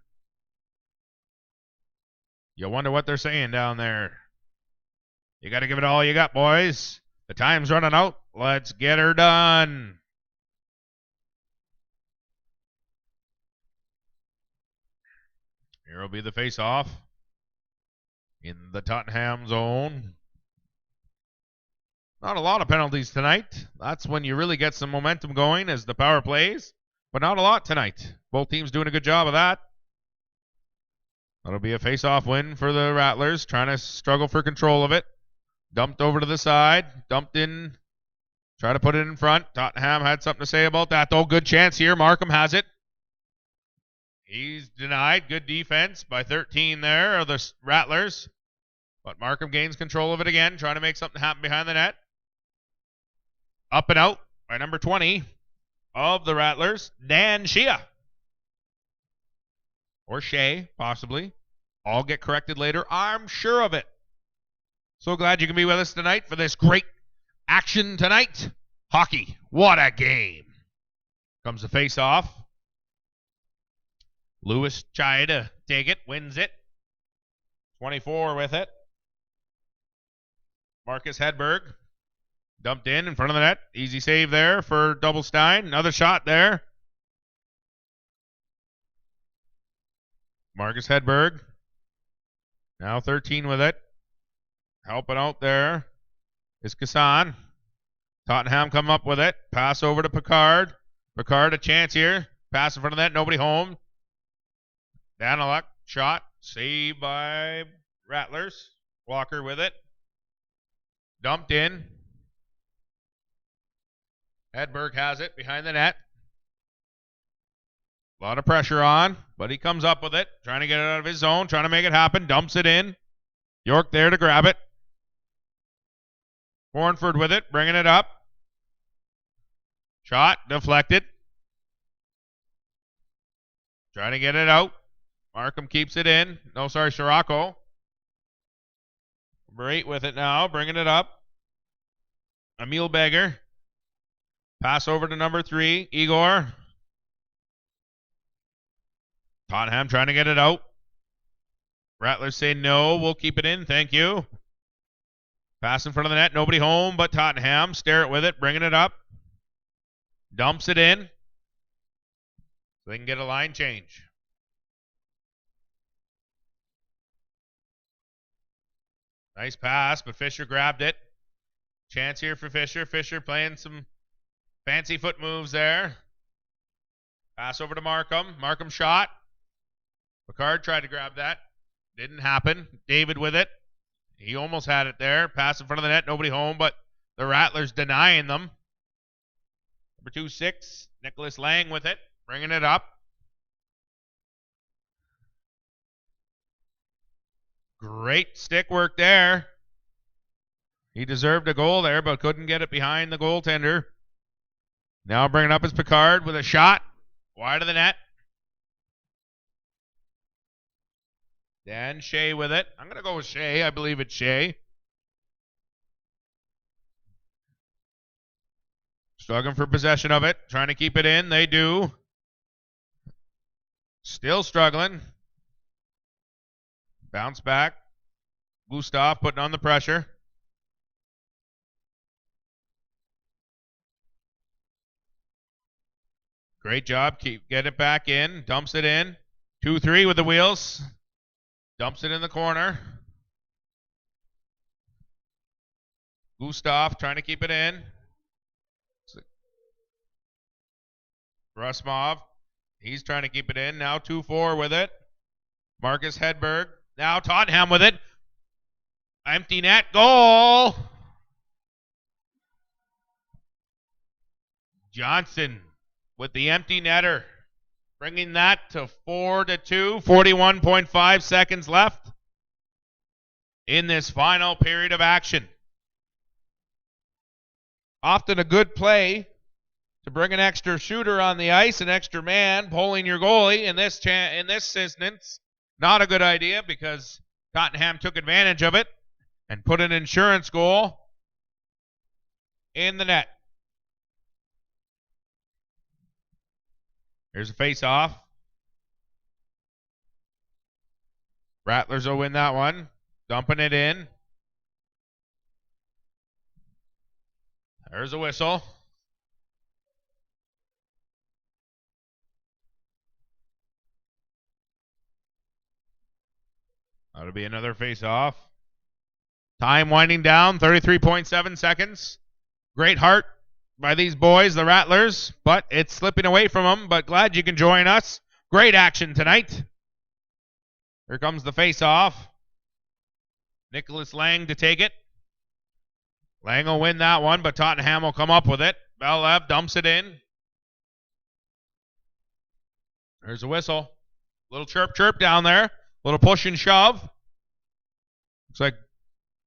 You wonder what they're saying down there. You got to give it all you got, boys. The time's running out. Let's get her done. Here will be the face-off in the Tottenham zone. Not a lot of penalties tonight. That's when you really get some momentum going as the power plays, but not a lot tonight. Both teams doing a good job of that. That'll be a face-off win for the Rattlers, trying to struggle for control of it. Dumped over to the side, dumped in, try to put it in front. Tottenham had something to say about that, though. Good chance here. Markham has it. He's denied. Good defense by 13 there of the Rattlers. But Markham gains control of it again, trying to make something happen behind the net. Up and out by number 20 of the Rattlers, Dan Shea. Or Shea, possibly. All get corrected later. I'm sure of it. So glad you can be with us tonight for this great action tonight. Hockey. What a game. Comes the face-off. Lewis tried to take it, wins it. 24 with it. Marcus Hedberg dumped in front of the net. Easy save there for Doublestein. Another shot there. Marcus Hedberg. Now 13 with it. Helping out there is Kassan. Tottenham come up with it. Pass over to Picard. Picard a chance here. Pass in front of that. Nobody home. Daniluk shot. Saved by Rattlers. Walker with it. Dumped in. Hedberg has it behind the net. A lot of pressure on, but he comes up with it. Trying to get it out of his zone. Trying to make it happen. Dumps it in. York there to grab it. Hornford with it. Bringing it up. Shot. Deflected. Trying to get it out. Markham keeps it in. No, sorry, Sirocco. Number 8 with it now. Bringing it up. Emil Beggar. Pass over to number 3. Igor. Tottenham trying to get it out. Rattlers say no. We'll keep it in. Thank you. Pass in front of the net. Nobody home but Tottenham. Stare it with it. Bringing it up. Dumps it in. So they can get a line change. Nice pass, but Fisher grabbed it. Chance here for Fisher. Fisher playing some fancy foot moves there. Pass over to Markham. Markham shot. Picard tried to grab that. Didn't happen. David with it. He almost had it there. Pass in front of the net. Nobody home, but the Rattlers denying them. Number 2-6, Nicholas Lang with it. Bringing it up. Great stick work there. He deserved a goal there, but couldn't get it behind the goaltender. Now bringing up is Picard with a shot. Wide of the net. Dan Shea with it. I'm going to go with Shea. I believe it's Shea. Struggling for possession of it. Trying to keep it in. They do. Still struggling. Bounce back. Gustav putting on the pressure. Great job. Get it back in. Dumps it in. 2-3 with the wheels. Dumps it in the corner. Gustav trying to keep it in. Rusmov, he's trying to keep it in. Now 2-4 with it. Marcus Hedberg. Now Tottenham with it. Empty net goal. Johnson with the empty netter. Bringing that to 4-2. 41.5 seconds left in this final period of action. Often a good play to bring an extra shooter on the ice, an extra man pulling your goalie. In this instance, not a good idea because Tottenham took advantage of it and put an insurance goal in the net. Here's a face-off. Rattlers will win that one. Dumping it in. There's a whistle. That'll be another face-off. Time winding down, 33.7 seconds. Great heart by these boys, the Rattlers, but it's slipping away from them, but glad you can join us. Great action tonight. Here comes the face-off. Nicholas Lang to take it. Lang will win that one, but Tottenham will come up with it. Belev dumps it in. There's a whistle. Little chirp down there. Little push and shove. Looks like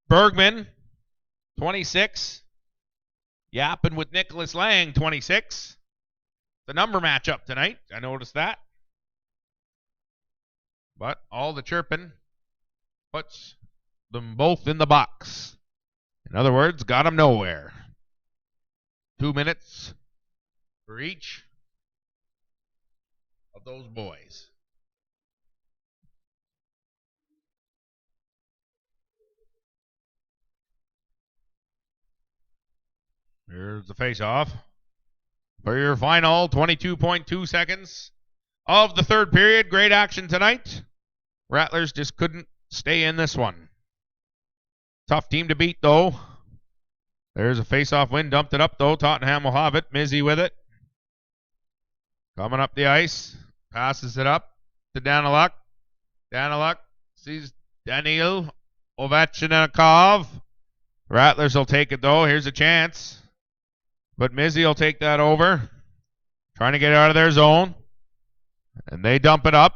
Bergman, 26. Yapping with Nicholas Lang, 26. The number matchup tonight. I noticed that. But all the chirping puts them both in the box. In other words, got them nowhere. 2 minutes for each of those boys. Here's the face-off. For your final 22.2 seconds of the third period. Great action tonight. Rattlers just couldn't stay in this one. Tough team to beat, though. There's a face-off win. Dumped it up, though. Tottenham will have it. Mizzy with it. Coming up the ice. Passes it up to Daniluk. Daniluk sees Daniil Ovechnikov. Rattlers will take it, though. Here's a chance. But Mizzy will take that over. Trying to get out of their zone. And they dump it up.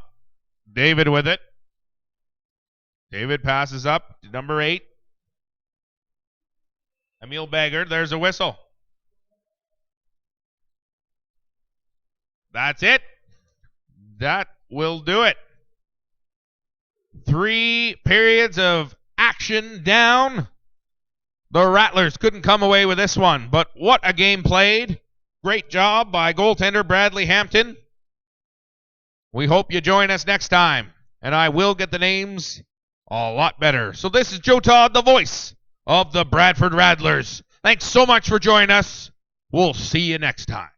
David with it. David passes up to number 8. Emil Baggard. There's a whistle. That's it. That will do it. 3 periods of action down. The Rattlers couldn't come away with this one, but what a game played. Great job by goaltender Bradley Hampton. We hope you join us next time, and I will get the names a lot better. So this is Joe Todd, the voice of the Bradford Rattlers. Thanks so much for joining us. We'll see you next time.